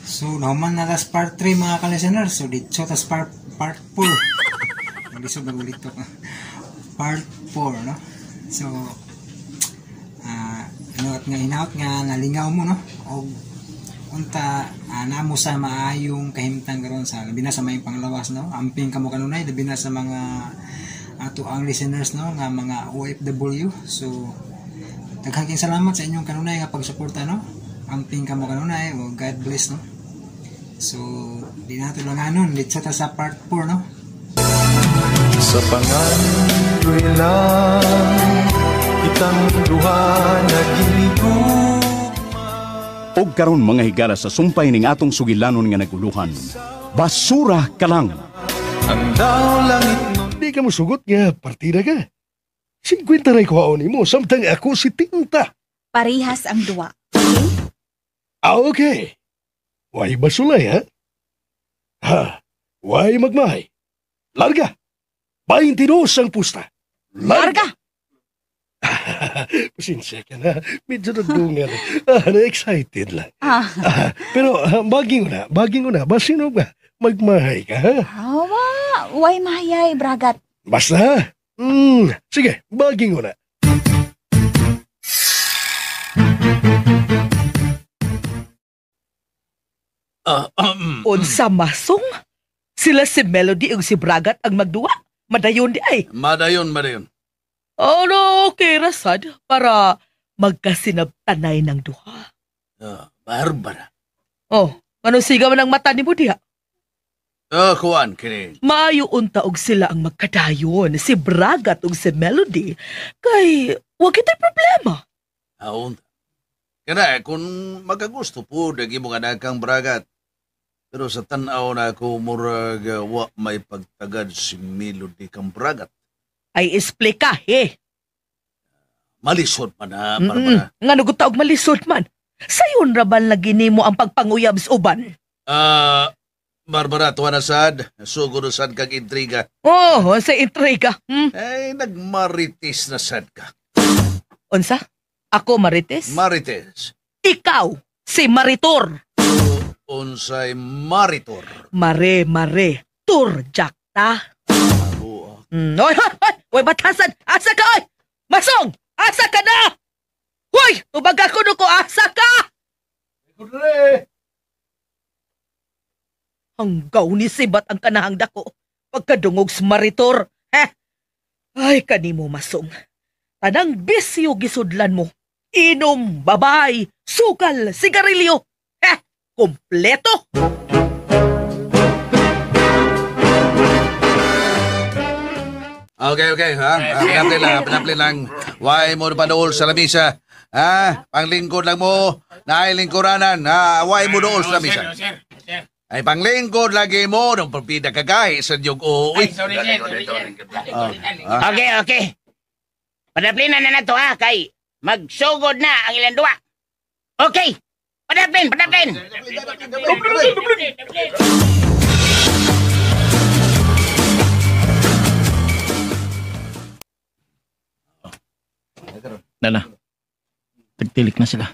So, naman na tas part 3 mga ka-listeners. So, dito tas part 4. Mag-isog na ulit ito. Part 4, no? So, hinaot nga, nalingaw mo, no? O, unta, namo sa maayong kahimtang karon sa, labi na sa may panglawas, no? Amping kamo kanunay, labi na sa mga ato ang listeners, no? Nga mga OFW. So, daghang salamat sa inyong kanunay nga pagsuporta, no? Amping kamo kanunay, o God bless, no? So, di nato lang anon, dito sa part 4, no? Sa pangandoy lang kitang duha naghinigugma. Og karon mga higala sa sumpay ning atong sugilanon nga naguluhan, basura ka lang. Ang daw langit nun. Di ka mo sugot nga, partida ka. 50 ray kuhaon mo, samtang ako si Tinta. Parihas ang duwa. Okay. Way basulay, ha? Ha? Way magmahay. Larga. 22 ang pusta. Larga! Pasensya ka na. Medyo nadungan. Na-excited lang. Pero baging una. Basino ba? Magmahay ka, ha? Hawa, way mahayay, bragat. Basta. Sige, baging una. Unsa masong? Sila si Melody ug si Bragat ang magduwa. Madayon di ay. Madayon. Ano, okay rasad para magkasinabtanay ng duha. Barbara. Oh, ano sigaw ng mata ni mo diha? Kuwan, kini. Maayo unta og sila ang magkadayon, si Bragat ug si Melody. Kay, wag kita'y problema. Unta. Kaya kung magkagusto po, dagi mo anak kang Bragat. Pero sa tanaw na ako, murag wa may pagtagad si Melody kang Bragat. Ay explika, he. Malisod man na, Barbara. Nga nagutaog malisod man. Sayon raban lagi nimo ang pagpanguyab sa uban. Barbara, tuwa na sad. Sugod na sad kag intriga. Oh, sa intriga. Ay, nagmaritis na sad ka. Unsa? Ako marites? Marites. Ikaw, si Maritor. Unsay Maritor. Mare, turjak ta. Oy, batasan! Asa ka, oy! Masong! Asa ka na! Hoy! Tubag ako ko, asa ka! Hanggaw ni Sibat ang kanahang dako. Pagkadungog sa Maritor. Ay, kanimo masong. Tanang bisyo gisudlan mo. Inom, babay, sukal, sigarilyo. Kompleto! Okay, ha? Pinapli lang. Why mo pa dool sa lamisa? Ha? Panglingkod lang mo. Nailingkuranan. Why mo dool sa lamisa? Ay, panglingkod lagi mo. Nung pagpida kagay sa diyog uwi. Okay. Padaplinan na to, ha? Kay magsugod na ang ilang duwa. Okay! Padaplin! Nana, tagtilik na sila.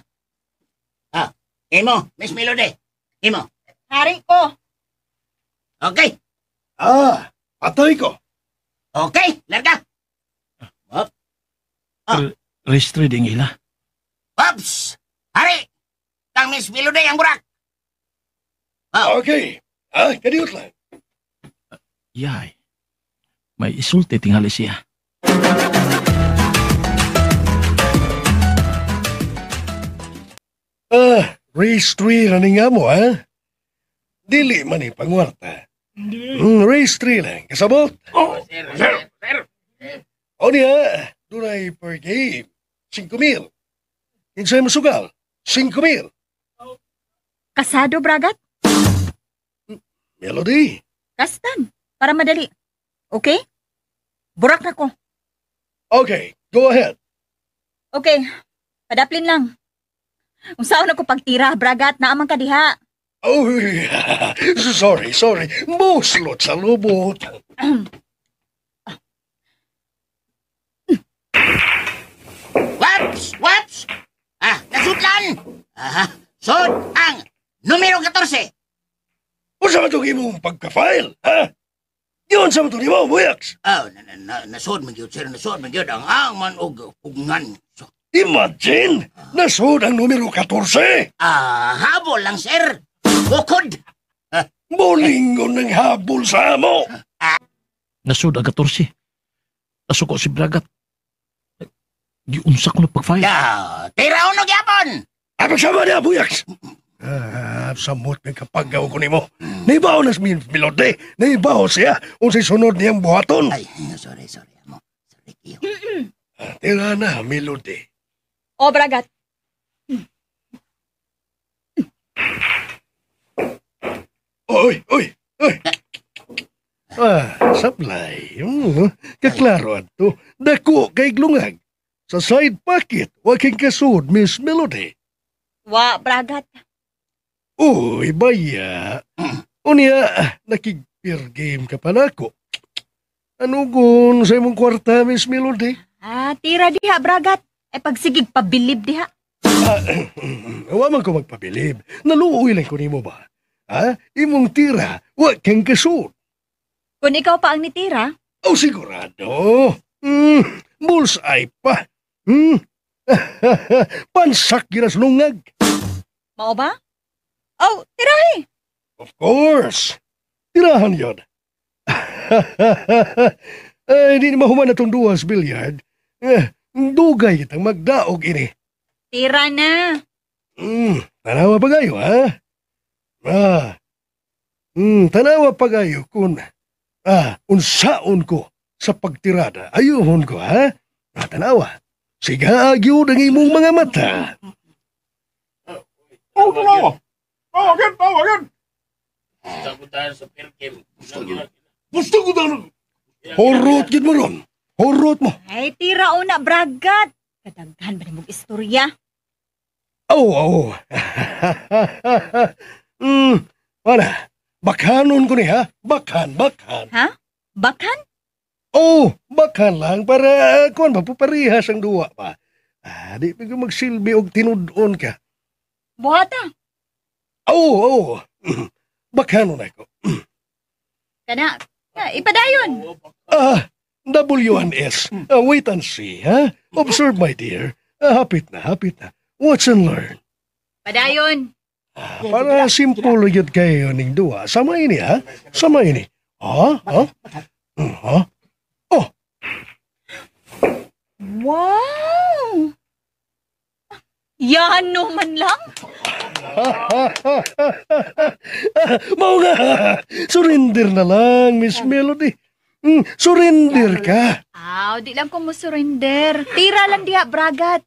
Imo, Miss Melody. Imo. Hari ko. Okay. Patay ko. Okay, larga. Restrade ang ila. Pops! Hari! Kang Miss Melody ang burak. Okay. Kadiot lang. Yay. May isulti tingali siya. Race 3 running nga mo, ha? Dili man pangwarta. Race 3 lang. Kasabot? Sir. O niya, dunay per game. 5,000. Kinsay masugal? 5,000. Kasado, bragat? Melody. Kastan. Para madali. Okay? Burak na ko. Okay, go ahead. Okay. Padaplin lang. Kung saan ako pagtira, bragat, naamang ka diha. Oh, sorry. Muslot sa lubot. What? Nasudlan! Sud ang Numero 14. Unsa man itong imong pagka-file, ha? Yun sa matuli mo, Buyaks. Nasod man gyud, sir. Nasod man gyud ang man og pugngan. So, Imagine, nasod ang numero 14. habol lang, sir. Bukod. Molingon ng habol sa amo. Nasud ang 14. Nasuko si Bragat. Giunsa ko na pag-file. Tira unog yapon. Abang sama niya, Buyaks. Samot ng kapagaw ko nimo. Naibaw na si Melody. Naibaw siya. Unsay sunod niyang buhaton. Ay, sorry, amo. Sorry, kiyo. Tira na, Melody. O, Bragat. Oy. Sablay. Kaklaro ato. Dako kay glungag. Sa side pocket, waking kasud, Miss Melody. Wa, Bragat. Uy, baya. Unya, nakig-peer game ka pa na ako. Ano gun sa imong kwarta, Miss Melody? Tira diha, Bragat. Pagsigig pabilib diha. Waman ko magpabilib. Naluoy lang ko nimo ba? Imong tira, wag kang kasud. Kung ikaw pa ang nitira, Sigurado. Bullseye pa. Pansak ginaslungag. mao ba? Oh, tirahi. Of course. Tirahan yun. Di na mahuman na itong duwas bilyard. Dugay kitang magdaog ini. Tira na. Tanawa pa kayo, ha? Tanawa pa kayo kung unsaon ko sa pagtirada. Ayuhon ko, ha? Tanawa. Siga agyo ng imong mga mata. Tanawa. Tawagan. Gusto ko tayo. Horot gid mo ron. Horot mo. Ay, tira una, Bragat. Kadaghan ba nimong istorya? Oo. Wala. Bakhanon ko ni, ha? Bakhan. Ha? Bakhan? Bakhan lang para kuan ba puparihas ang duwa pa. Di pa ko magsilbi og tinudon ka. Buhata. Oo. Bakhanon ako. Kana, ipadayon. WNS. Wait and see, ha? Observe, my dear. Hapit na. Watch and learn. Padayon. Para simple yun kayo ning duwa. Sama ini, ha? Sama ini. Ha? Wow! Yan man lang. Mau nga. Surrender na lang, Miss Melody. Surrender ka. Di lang ko mo surrender. Tira lang diha, Bragat.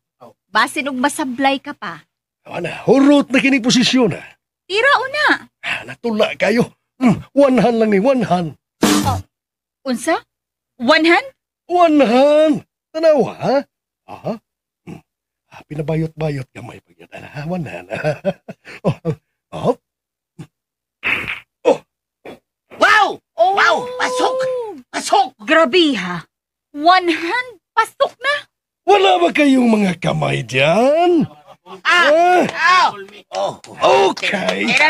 Basin og masablay ka pa. Hurot na kining posisyon, ha? Tira una. Natula kayo. One hand lang ni, one hand. Unsa? One hand? One hand. Tanawa, ha? Pinabayot-bayot gamay pag yun. One hand. Wow! Wow! Pasok! Grabe ha. One hand? Pasok na? Wala ba kayong mga kamay dyan? Okay. Tira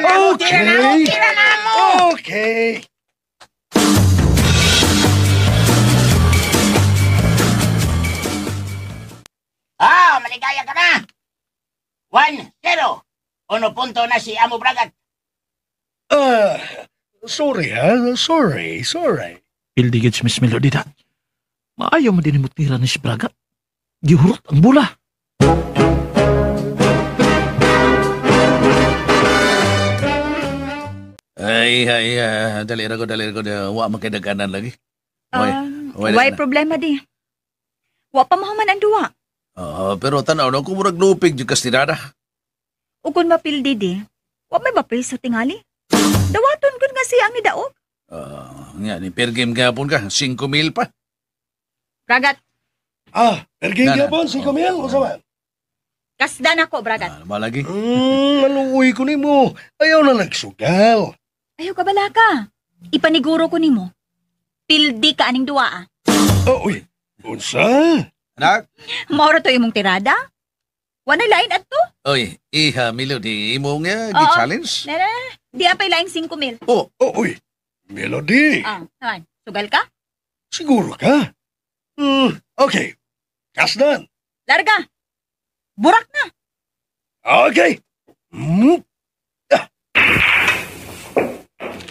na mo! Okay. Maligaya ka na! 1-0. 1 punto na si Amo Bragat. Sorry, ha? Sorry. Pildigid si Miss Melody da. Maayaw mo din mo tira ni si Bragat. Gihurot ang bula. Ay, dali ko. Wa makidaganan lagi. Why problema di? Wa pa mahuman ang duwa. Pero tanaw na kung murag lupig yung kastirada. O kung mapildi di, wa may mapriso tingali. Dawaton kun nga siya ang nidaog. Nga, ni per game gapon ka. 5,000 pa. Bragat, Erging yapon, 5,000 o saman? kasdan ako, Bragat. Malagi. Maluoy ko ni mo. Ayaw na nagsugal. Ayaw ka bala ka. Ipaniguro ko nimo. Pildi ka aning duwa ah. Uy, unsa? Anak? Maura to imong tirada? Wanay lain ato? Oy, iha, Melody, imo nga, Oo. gi-challenge? Nana, di apay lain 5,000. Oh, Uy, Melody, Naman, sugal ka? siguro ka? Okay, kasdan. Larga. Burak na. Okay.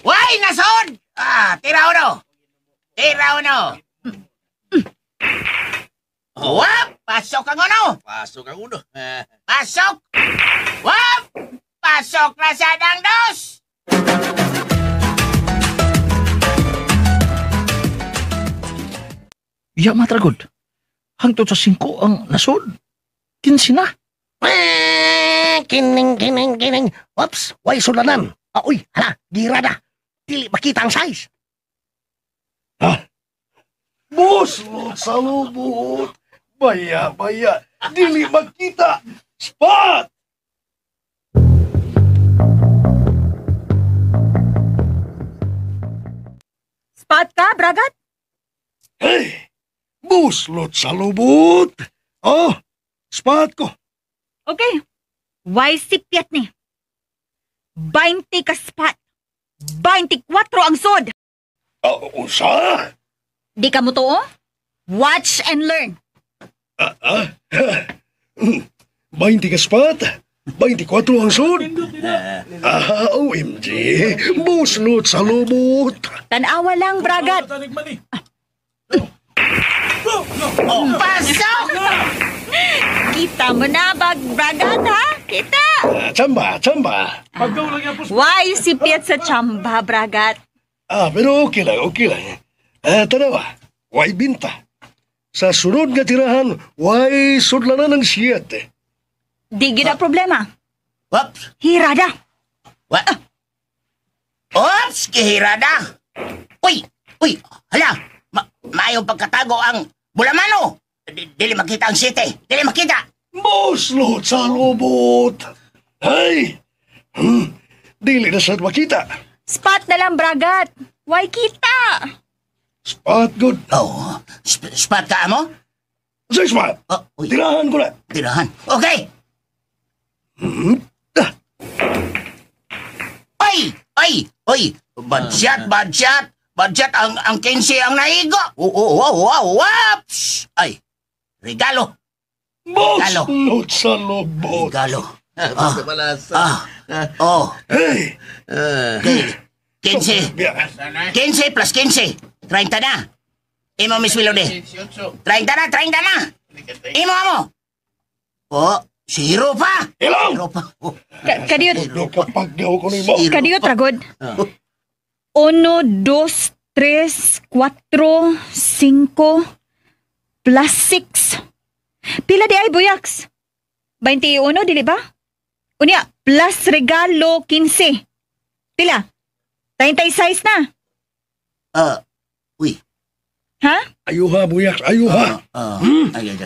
Why, nasod! Tira uno! Tira uno! Wap! Pasok ang uno! pasok ang uno. Pasok! Wap! Pasok na sa dangdos! Ya matragod. Hangtod sa 5 ang nasod. 15 na. Kining. Oops, way sulanan. Uy, hala, girada. Dili makita ang size. Boss, sa lubot. Baya, dili makita. Spot! Spot ka, Bragat? Hey, buslot sa lubot. Oh, spot ko. Okay. Why sipiat ni? 20 ka spot. 24 ang sod. Usa? Di ka mo to, oh? Watch and learn. 20 ka spot. 24 ang sud. OMG. Buslot sa lubot. Tanawa lang, Bragat. Pasok! Kita mo na, Bragat, ha? Kita. Chamba. Why sipiat sa tsamba, Bragat? Pero okay lang. Tanawa, why binta. Sa sunod nga tirahan, why sudlanan ng siyat. Di gina problema. Whoops! Hirada. What? Oops! Kihirada! Uy! Hala! Maayong pagkatago ang bulamano! Dili makita ang city! Dili makita! Buslot sa lubot. Ay! Dili na sad makita. Spot na lang, Bragat. Why kita? Spot good. Oh, spot ka mo? Sa spot. Uy. Tirahan ko na. Tirahan. Okay! Oy! Budget ang 15 ang naigo! Waps! Ay! Regalo! Buslot sa lubot. Regalo! Basta malasa. Hey! 15 plus 15. 30 na. Imo, Miss Melody. 30 na. Imo mo. Zero pa. Hello! Kadiyot. Kapagdaw ko ni mo. Kadiyot, Ragod. 1, 2, 3, 4, 5 plus 6. Pila di ay buyaks? 21, dili ba? Unya, plus regalo 15. Pila? 36 na. Uy. Ha? Ayuha, buyak. Ayuha.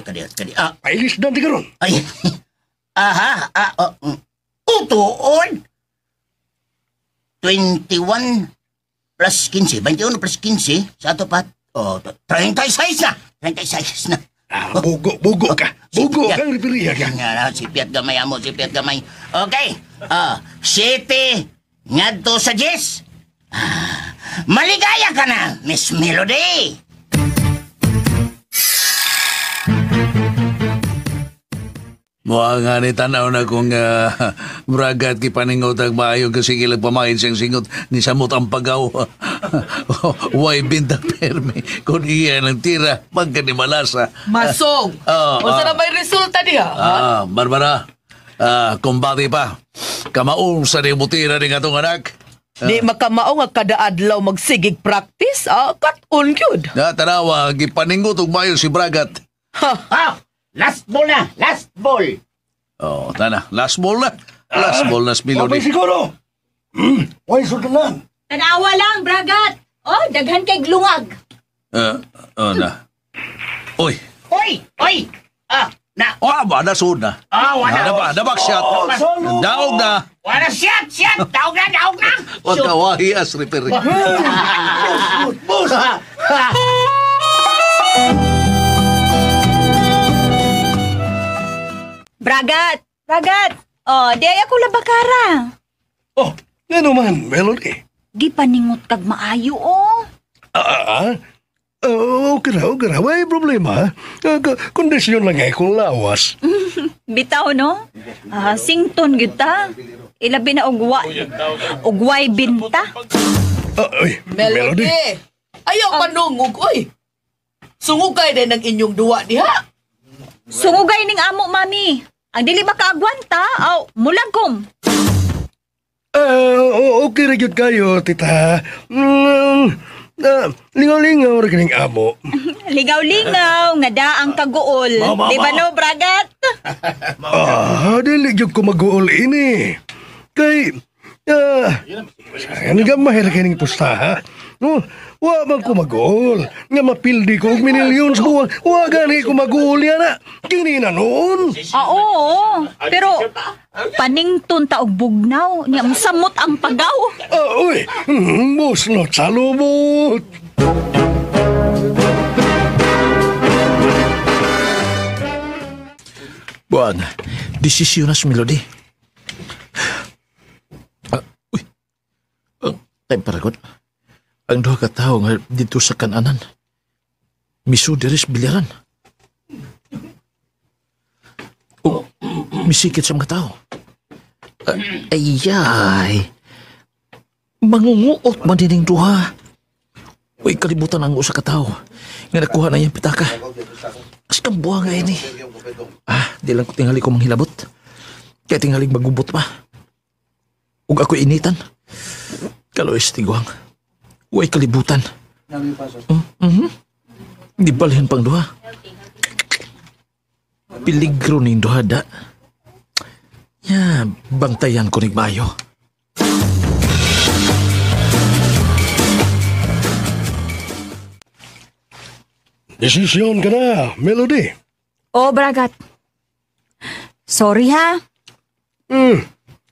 Kadiyot. Pailis na di karon. Ay. Utuon. 21 plus 15. 21 plus 15. Sa ato pat. 36 na. 36 na. Bugo ka. Bugo ka, ripiriya ka. Sipiat gamay amo, sipiat gamay. Okay. City. Ngadto sa 10. Maligaya ka na, Miss Melody. Mga nga ni tanaw na kung bragat ki paningot ang maayo kasi kilag pamahin siyang singot ni samot ang pagaw. Way binta perme kung iya ng tira magka ni malasa. Masong! Unsa na may resulta diha? Barbara, kumbati pa. Kamaong sa ni mutira ni atong anak. Di makamao nga kada adlaw magsigig practice, kat-on gyud. Tanawa, gipaningot og maayo si bragat. Last ball na, last ball. Tana, last ball na. Last ball na, Pabay Melody. siguro. Why sudanan? Tanawa lang, Bragat. Daghan kay glungag. Na. Uy. Na. Nasud na. Wala. Nabak shot. Daog na. Wala shot. Daog na. Huwag ka wahias, repere. Bragat! Bragat! Oh, di ay ako labakara. Oh, ano man, Melody? Gipaningot kag maayo, oh. Okay na. May problema. Kondisyon lang ay kung lawas. Bitaw, no? Sington kita. Ilabi na ugway binta. Ay, Melody! Ayaw manungog, oy! Sungugay din ang inyong duwa diha. Sungugay ning amo, mami. Ang dili makaagwanta, mulagkom. Okay na yun kayo, tita. Lingaw-lingaw rin kaning amo. Ligaw-lingaw, nga daang kaguol. Di ba no, Bragat? Dili yun ko mag-uol ini. Kay, sayang gamay na kaning pustaha. Wa man ko mag-uol. Nga mapildi ko og minilyon sa buwan. Wa gani ko mag-uol yan na. Kini na noon. Oo. Pero, panington ta og bugnaw. Niya samot ang pagaw. Uy, musnot sa lumot. Buwan, desisyon na si Melody. Time para god. Ang duha ka tawo nga dito sa kananan. Miso deres bilyaran. O, misikit sa mga tao. Ayay. Mangunguot man dining duha. Uy, kalibutan ang usa ka tawo. Nga nakuha na yung pitaka. Kas kang buha nga ini. Di lang ko tingali ko manghilabot. Kaya tingaling magubot pa. Ug ako initan. Kalois tiguang. Uy, kalibutan. Di balihan pang duha. Piligro ning duha da. Ya, bantayan ko ning mayo. Desisyon ka na, Melody. Oh, Bragat. Sorry, ha?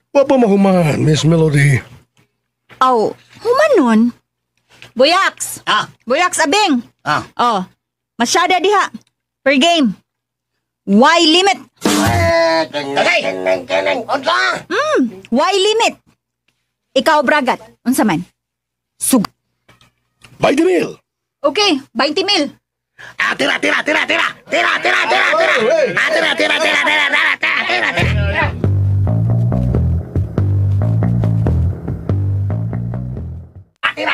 Wapa mahuman, Miss Melody. Humanon? Buyaks! Buyaks, abing! Masyada diha. Per game. Why limit? Why limit? Ikaw, Bragat. Unsa man? Sug. 20 mil. Okay, 20 mil. Tira.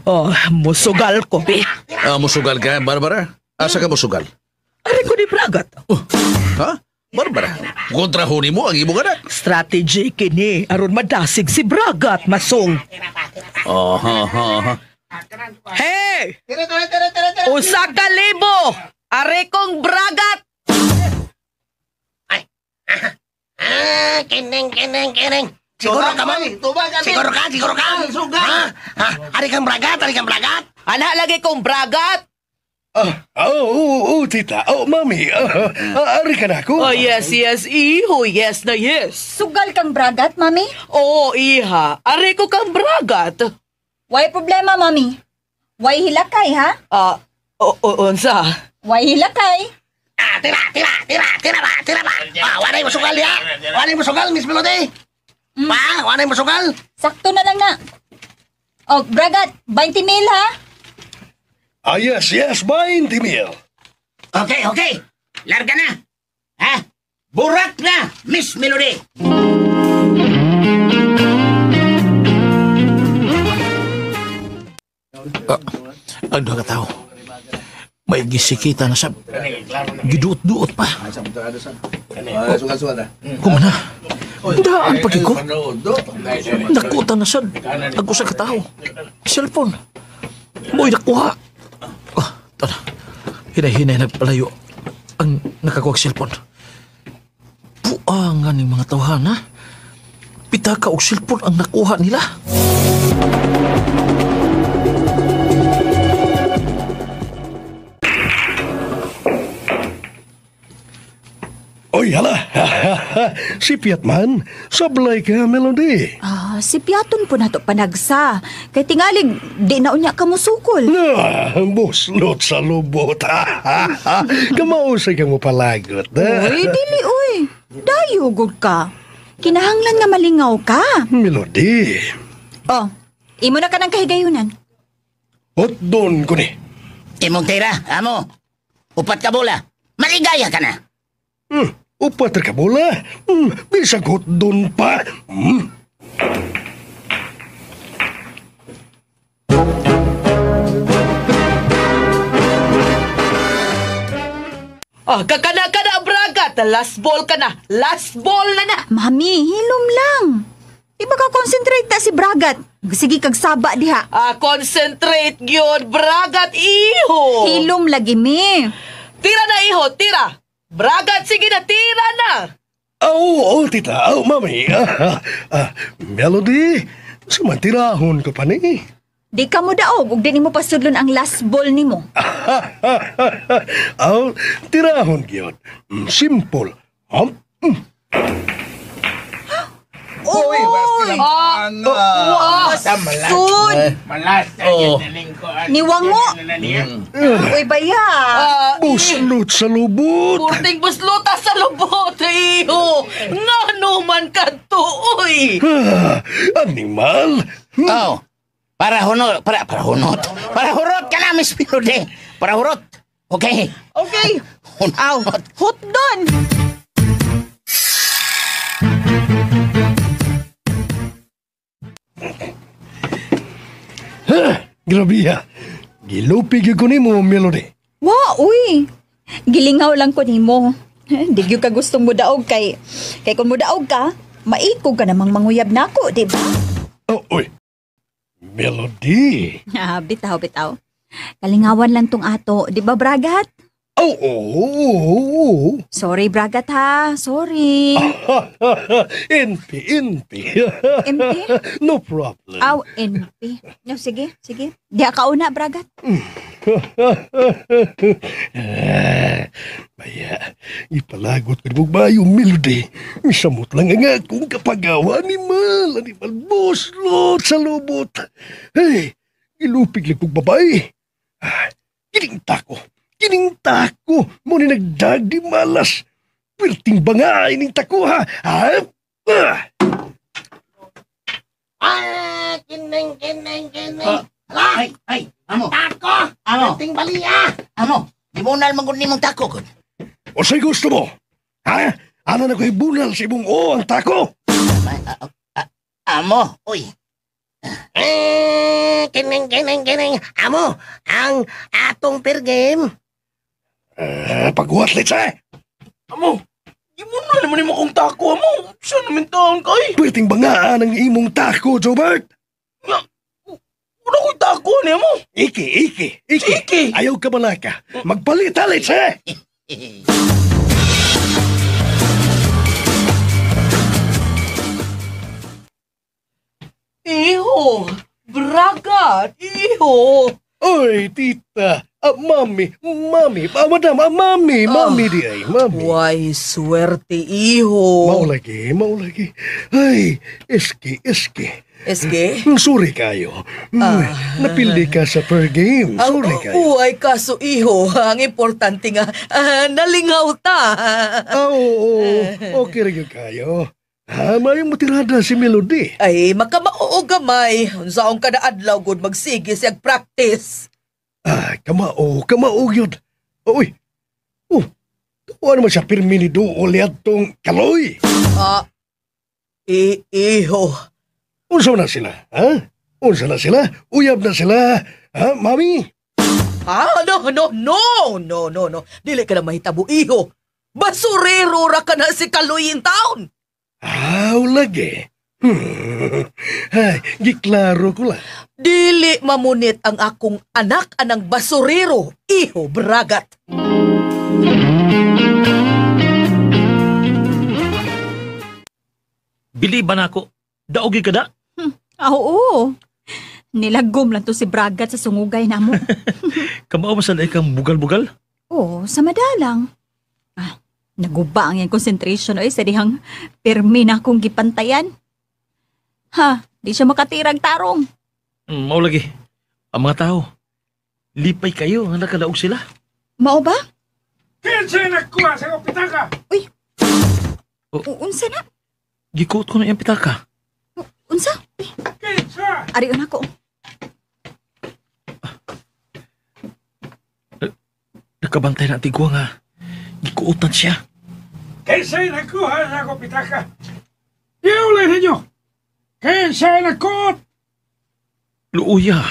Oh, musugal ko, be. Musugal ka, Barbara? Asa ka musugal? Ari ko ni Bragat. Ha? Barbara, kontrahuni mo ang imong anak. Strategy kini aron madasig si Bragat, masong. Hey! Usa ka libo! Ari kong Bragat! Kining. Siguro ka man. Siguro ka. Ari kang bragat. Anak lagi kong Bragat! Tita. Mami. Ari ka na ako. Oh, yes, iho. Yes na yes. Sugal kang Bragat, mami? Oo, iha. Ari ko kang Bragat. Why problema, mami? Why hilakay, ha? Unsa? Why hilakay? Tira ba? Wanay mo sugal ya? Wanay mo sugal, Miss Melody? Wanay mo sugal? Sakto na lang na. Bragat, 20 mil, ha? Yes, 20 mil. Okay. Larga na. Burak na, Miss Melody. Ang duha ka tawo. May gisikita na sa giduot-duot pa. Kumana. Daan pagi ko. Nakuta na sa ako sa katao. Cellphone. Mo'y nakuha. Tana. Hinay-hinay nagpalayo ang nakakuha cellphone. Buangan ng mga tawhana. Pitaka o cellphone ang nakuha nila. Uy, hala. Si Piatman, sablay ka, Melody. Si Piaton po na to panagsa. Kay tingalig, di na unya ka musukol. Buslot sa lubot. Kamausay ka mo palagot. Uy, dili, uy. Dayugod ka. Kinahanglan nga malingaw ka. Melody. Imo na ka ng kahigayunan. Doon ko ni. Imong tira, amo. Upat ka bola. Maligaya ka na. Upat ka bola? Bisag doon pa. Kakana bragat. Last ball ka na. Last ball na. Mami, hilom lang. Di ba ka concentrate ta si Bragat? Sige kag saba diha. Concentrate gyud bragat iho. Hilom lagi mi. Tira na iho, tira. Bragat, sige na, tira na. Tita. Mami. Melody, sumantirahon ko pa ni. Di ka mo daog, ug di mo pasudlon ang last ball nimo. Tirahon gyud. Simple. Uy, Sud! Malas. Niwango! Uy, baya! Buslot sa lubot. Purting busluta sa lubot, iho. Nga naman ka to, uy. Animal. Para hunot. Para hurot ka na, Miss Melody. Para hurot. Okay. Okay. Hot doon! Grabe ha. Gilupig ko ni mo, Melody. Uy! Gilingaw lang ko nimo. Di gyud ka gustong mudaog kay kung mudaog ka, maikog ka namang manguyab nako, di ba? Uy. Melody. Bitaw. Kalingawan lang tong ato, di ba, Bragat? Sorry, Bragat ha. Sorry. NP. MP? No problem. NP. No, sige. Di ka una, Bragat. Baya, ipalagot ko ni Bugbayo, Melody. Misamot lang nga akong kapagawa ni Mal. Animal buslot sa lubot. Hey, ilupig lang kong babae. Kining tako. Muna nagdag di malas. Pirting bangay ning tako ha. Kining. Ay, amo. Tako! Amo. Pirting baliya! Amo, di mo nal mangun nimong tako ko. O sa'y gusto mo? Ano na ko'y bunal sa imong ang tako? Amo, uy. Kining. Amo, ang atong per game. Paghuat let's Amo, di mo na naman yung akong tako, amo. Saan namin taon kay? Pirting bangaan ang imong tako, Jobert. Wala ko'y tako niya mo. Iki. Ayaw ka malaka. Magpalit let's Iho. Bragat, iho. Oy, tita. Mami. Madam, mami di ay, mami. Why, swerte, iho. Mau lagi. Ay, eski. SG? Sorry kayo. Napili ka sa per game. Sorry kayo. Uy, kaso iho, ang importante nga, nalingaw ta. Oo. Okay rin kayo. May mutirada si Melody. Ay, makamao gamay. Unsaong kada adlaw gud magsige siyag practice. Kamao yun. Uy. Tuwa naman siya pirmini doon liat tong kaloy. Iho. Unsa na sila, ha? Uyab na sila, ha, mami? No. Dili ka na mahitabo, iho. Basurero ra ka na si Kaloy in town. Lagi. Ay, giklaro ko lang. Dili mamunit ang akong anak anang basurero, iho Bragat. Bili ba na ako? Daogi ka da? Oo. Nilagom lang to si Bragat sa sungugay na mo. Kamao masanay kang bugal-bugal? Oo, sa madalang. Naguba ang iyang concentration oy sa dihang pirmi na akong gipantayan. Ha, di siya makatirag tarong. Mao lagi. Ang mga tao, lipay kayo nga nakadaog sila. Mao ba? Kinsay nagkuha sa pitaka? Uy. Oh. Unsa na? Gikuot ko na yung pitaka. Unsa? Uy. Kinsa? Arion ako. Nakabantay na tigwa nga. Gikuotan siya. Kinsay nagkuha sa pitaka? Iulay ninyo! Kinsay nagkuot? Luuya.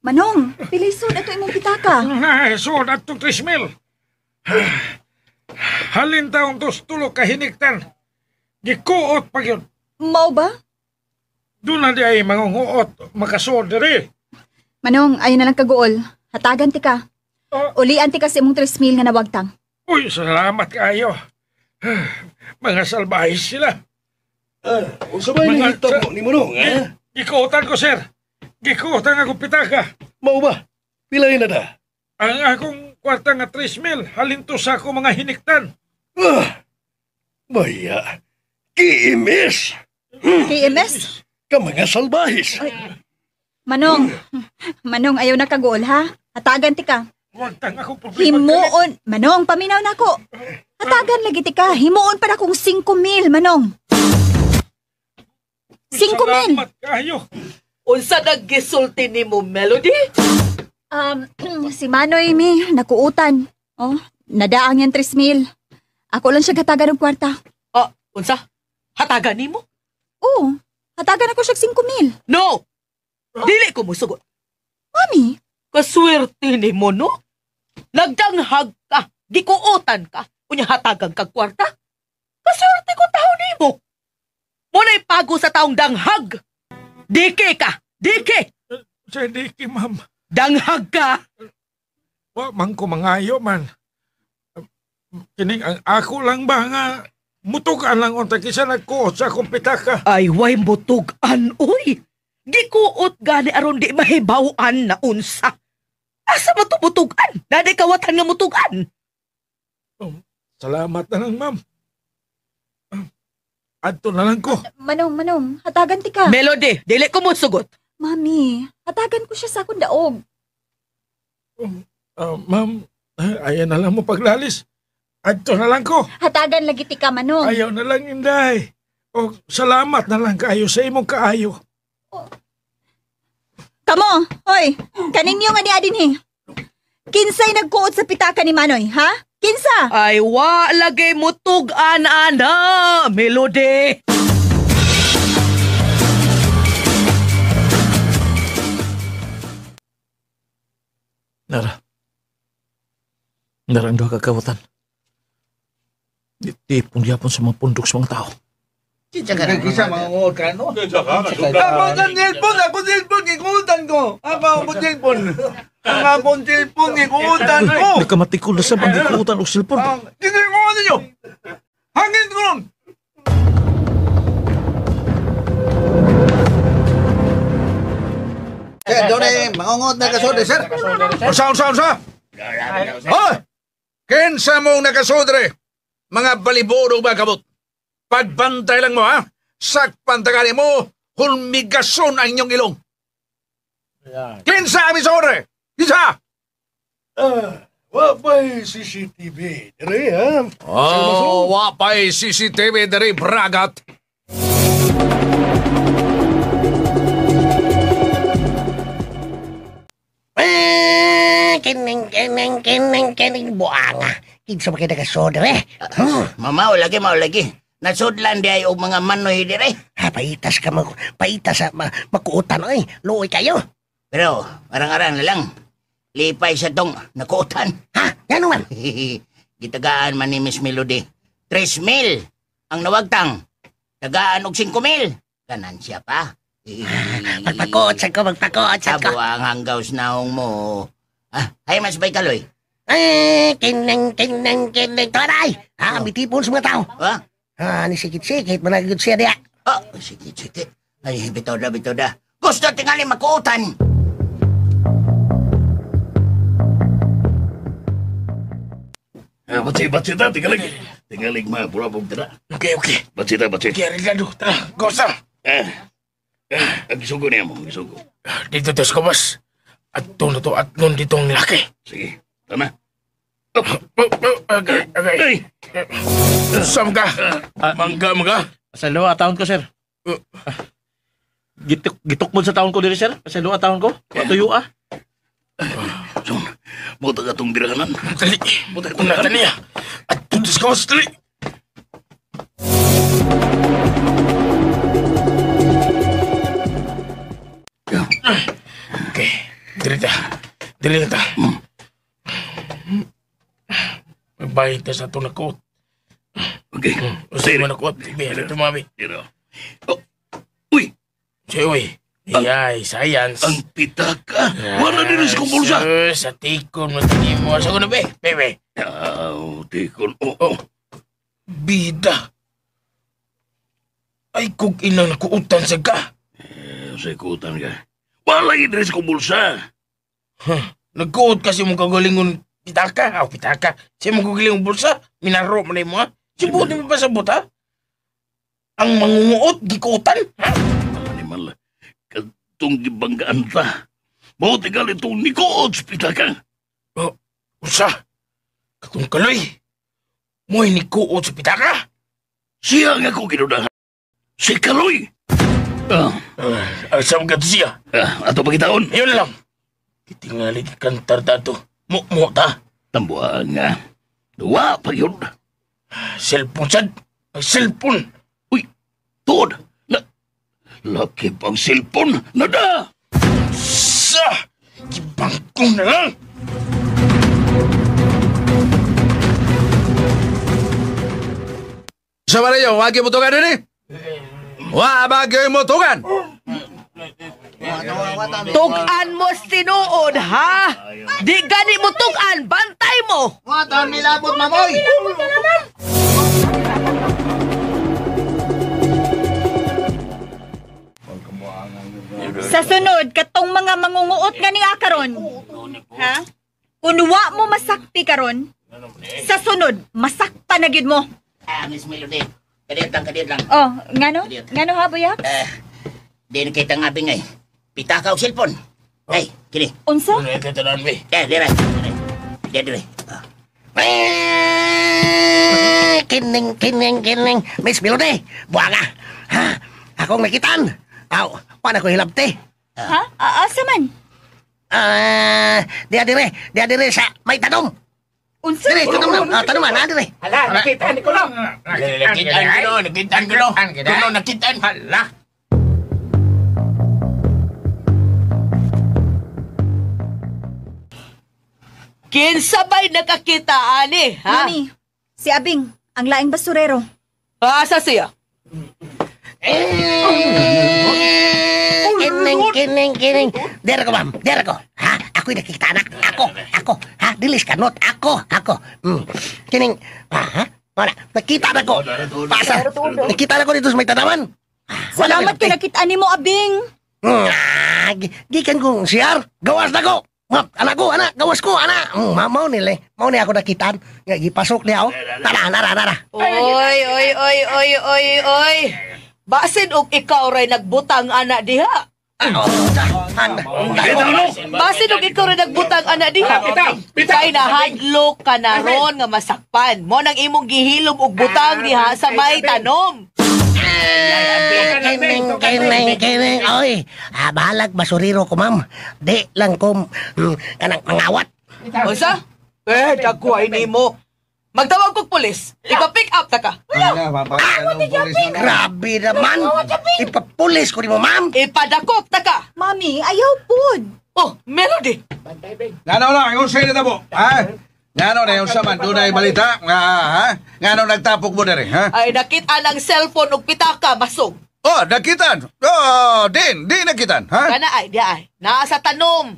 Manong, pilisod ato imong pitaka. Ay, sud at 3,000. Halin taong tulo ka hiniktan. Gikuot pa yun. Mao ba? Doon na di ay mangunguot, makasod diri. Manong, ayon na lang kaguol. Hatagan ti ka. Ulian ti ka sa imong 3,000 nga nawagtang. Uy, salamat kayo. Mga salbahis sila. Unsa ba yung hitap mo ni Manong, ha? Gikuotan ko, sir. Gikuotan ako pitaka. Mao ba? Pilay na da? Ang akong kwarta nga 3,000, halinto sa ako mga hiniktan. Maya, kiimis. KMS? Ka mga salbahis. Manong, Manong, ayaw na kaguol ha? Hatagan ti ka. Wagtang ako problema. Himuon. Manong, paminaw na ko. Hatagan lagi ti ka. Himuon para kong 5,000, Manong. 5,000. Salamat kayo. Unsa naggisulti nimo, Melody? Si Manoy mi, nakuutan. Oh, nadaang yan 3,000. Ako lang siya hatagan ng kwarta. Unsa? Hatagan nimo? Oo, hatagan ako siya 5,000. No! Dili ko musugot. Mami? Kaswerte nimo, no? Nagdanghag ka, gikuutan ka, unya hatagan kag kwarta. Kaswerte ko tao nimo. Muna'y pago sa taong danghag. Dike ka! Dike! Sa diki, ma'am. Danghag ka! Wa man ko mangayo man. Kining ang ako lang ba nga mutugan lang unta kisa nagkuot sa akong pitaka. Ay, way mutugan, uy! Gikuot gani aron di mahibawan na unsa. Asa mo to mutugan? Dadi kawatan nga mutugan. Salamat na lang, ma'am. Adto na lang ko. Manong, hatagan ti ka. Melody, dili ko musugot. Mami, hatagan ko siya sa akong daog. Ma'am, ayan na lang mo paglalis. Adto na lang ko. Hatagan lagi ti ka, Manong. Ayaw na lang, Inday. O, salamat na lang kayo sa imong kaayo. Kamo, hoy, kaninyo nga ni Adin he. Kinsay nagkuot sa pitaka ni Manoy, ha? Kinsa? Ay, wa lagay mutugan, ana, Melody. Nara ang duha kagawatan. Tipon yapon sa mga pundok sa mga tao. Kisa mangunguot ka, no? Akong cellphone, ikutan ko. Akong cellphone, ikutan ko. Nagkamatikol na sa mga ikutan o silpon. Hindi ko ano nyo. Hangin ko nun. Sir, doon eh, mangunguot na kasod, sir. Unsa? Hoy! Kinsa mong nakasodre? Mga balibodong ba kabot? Pagbantay lang mo, ha? Sakpan tagali mo, hulmigason ang inyong ilong. Kinsa ang isodre? Kinsa? Wapay CCTV. Dere, ha? Oh, wapay CCTV dari bragat. Kining buanga. Kinsa ba kayo nagasodre? Mamaw lagi. Nasudlan di ay og mga manoy dire. Paitas ka paitas sa makuutan oy. Luoy kayo. Pero arang-arang na lang. Lipay sa tong nakuutan. Ha? Yan man. Gitagaan man ni Miss Melody. 3,000 ang nawagtang. Tagaan og 5,000. Ganansya pa. Magpakuot sa ko. Abo ang hanggaw sa naong mo. Hay mas bay kaloy. Kinang. Taray! Mitipon sa mga tao. Ni sikit-sikit. Managod siya diya. Sikit. Ay, bitoda. Gusto tingali makuutan. Batsita, tingalig. Tingalig pura-pura tira. Okay. Batsita. Okay, Ricardo. Tara, gosa. Ang gisugo niya mo, gisugo. Dito tos ko, boss. At na to, at nun ditong nilaki. Sige, tama. Okay. Sam ka? Mangga. Sa luwa taon ko, sir. Gitok mo sa taon ko diri, sir. Sa luwa taon ko. Tuyo, Son, buta ka itong dirahanan. Dali. Buta ka itong niya. At tutos ka, boss. Dali. Okay. Dili ta. Magbayad ta sa itong nakot. Okay. Usahay mo nakot. Ibigay ito, mami. Uy! Uy. Iyay, science. Ang pitaka. Wala din sa kumpulsa. Sa tikon mo tani mo. Sa kuno, bebe. Tikon. Bida. Ay, kung inang nakuutan sa ka. Sa ikutan ka. Wala din sa kumpulsa. Nagkuot kasi mong kagalingon pitaka. Pitaka. Siya mong kagalingon bulsa. Minaro mo na mo, ha? Sibuti mo pa sa buta? Ang mangunguot, gikutan, ha? Animal. Katong gibanggaan ta. Mau tigal itong nikuot sa pitaka. Usa? Katong kaloy. Mo'y nikuot sa pitaka? Siya nga ko ginudahan. Si Kaloy. Saan ka siya? Ato pagkitaon. Yun lang. Kitingali kantar dato. Mo ta. Tambuhan nga. Duwa pa yun. Cellphone sad. Cellphone. Uy, tuod. Laki pang cellphone. Nada. Sa! Ibangkong na lang. Sa Mario, wagi mo tugan din eh. Wabagay mo tugan. Tugan mo sinuod, ha? Di gani mo tugan, bantay mo! Watan milabot, mamoy! Sa sunod, katong mga mangunguot nga ni karon. Ha? Kung wa mo masakti karon, sa sunod, masakta na gid mo. Miss Melody. Kadit lang. Oh, ngano? Ngano ha, buyak? Di na kita nga bingay. Pita ka o cellphone. Ay, kini. Unsa? Dire. Kining. Miss Melody, buha ka. Ha? Akong nakitaan. Wala ko hilabte. Ha? Asa man? Dia dire sa may tanom. Unsa? Dire, tanom na. Tanom na, dire. Hala, nakitaan ko lang. Nakitaan ko lang. Kuno, nakitaan. Hala. Kinsabay nakakita, ani, ha? Mami, si Abing, ang laing basurero. Asa siya? Kining. Dere ko, ma'am. Dere ko. Ha? Ako'y nakikita anak. Ako. Ha? Dilis ka, not. Ako. Kining. Ha? Wala. Nakita na ko. Pasa. Nakita na ko dito sa may tanaman. Salamat kay nakita ni mo, Abing. Gikan kong siyar. Gawas na ko. Anak ko, gawas ko, anak. Mau ni ako nakitaan. Gipasok niya ako. Tara. Oy. Basin og ikaw ray nagbutang anak diha. Basin og ikaw ray nagbutang anak diha. Kay nahadlok ka na ron nga masakpan. Mo nang imong gihilom og butang diha sa may tanom. Kining. Oy, bahalag basuriro ko, ma'am. Di lang ko kanang mangawat. Unsa? Dagko ay nimo. Magtawag kog pulis. Ipa-pick up ta ka. Grabe naman. Ipapulis ko ni mo, ma'am. Ipadakop ta ka. Mami, ayaw pud. Oh, Melody. Ngano lang, yung sa'yo na mo. Ha? Ngano na yung saman, doon ay balita. Ha? Ngano nagtapok mo na rin, ha? Ay, nakita ng cellphone og pitaka, basog. Oh, nakitan. Di nakitan, ha? Kana ay, di ay. Nasa tanom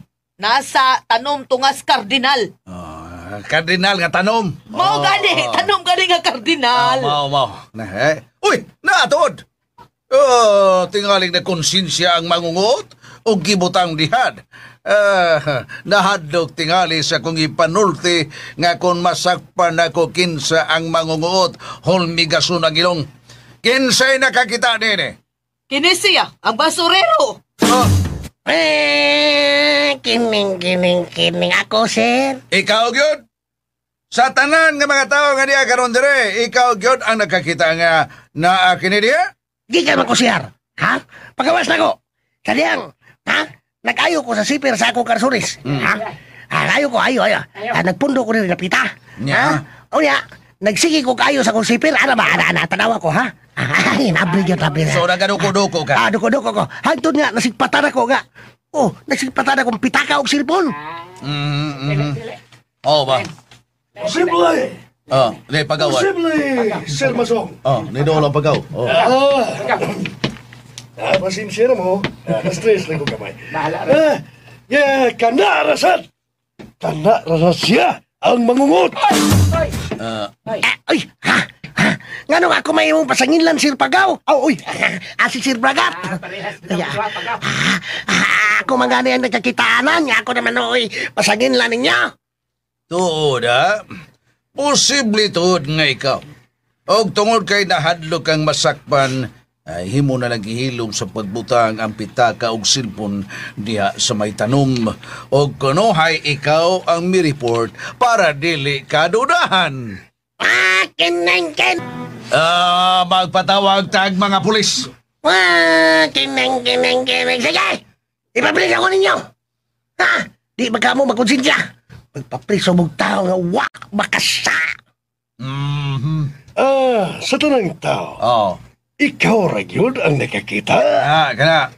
tungas kardinal. Kardinal nga tanom. Mao gani, tanom gani nga kardinal. Mao. Uy, naatod. Tingaling na konsensya ang mangungot o gibutang dihad. Nahadlok tingali sa kong ipanulti nga kung masakpan ako kinsa ang mangunguot hulmigasun ang ilong. Kinsa'y nakakita nene? Kini siya, ang basurero. Kining ako, sir. Ikaw gyud? Sa tanan nga mga tao nga diya karon dire, ikaw gyud ang nakakita nga naa kini diya? Gikan man ko, sir. Ha? Pagawas na ko. Kadiyang, ha? Nag-ayo ko sa sipir sa akong karsuris. Ha? Ayo. Nagpundo ko rin na pita. Nya? O niya, nagsigi ko kayo sa akong sipir. Ano ba? Tanawa ko, ha? Ay, nabrig yun. So, nagaduko-duko ka? Duko-duko ko. Hantun nga, nasigpatan ako nga. Nasigpatan akong pitaka o silpon. Ba? Posible! Di pagawad. Posible, Sir Masong. Di doon lang pagaw. Pasensya na mo. Na-stress lang ko kamay. Kanarasat siya ang mangungot. Nga nung ako may mong pasanginlan, Sir Pagaw. Si Sir Bragat. Ako mangani ang nagkakitaanan. Ako naman pasanginlan ninyo. Tuod, posible tuod nga ikaw. Og tungod kay nahadlok kang masakpan, ay himo na lang ihilom sa pagbutang ang pitaka og silpon diha sa may tanong. Og kunohay ikaw ang mi-report para dili ka dudahan. Kineng. Magpatawag tag mga pulis. Kineng. Sige! Ipabilis ako ninyo. Di ba ka mo magkonsensya? Magpapriso mong tao nga wak makasa. Sa tanang tao. Ikaw ragyod ang nakakita. Kana.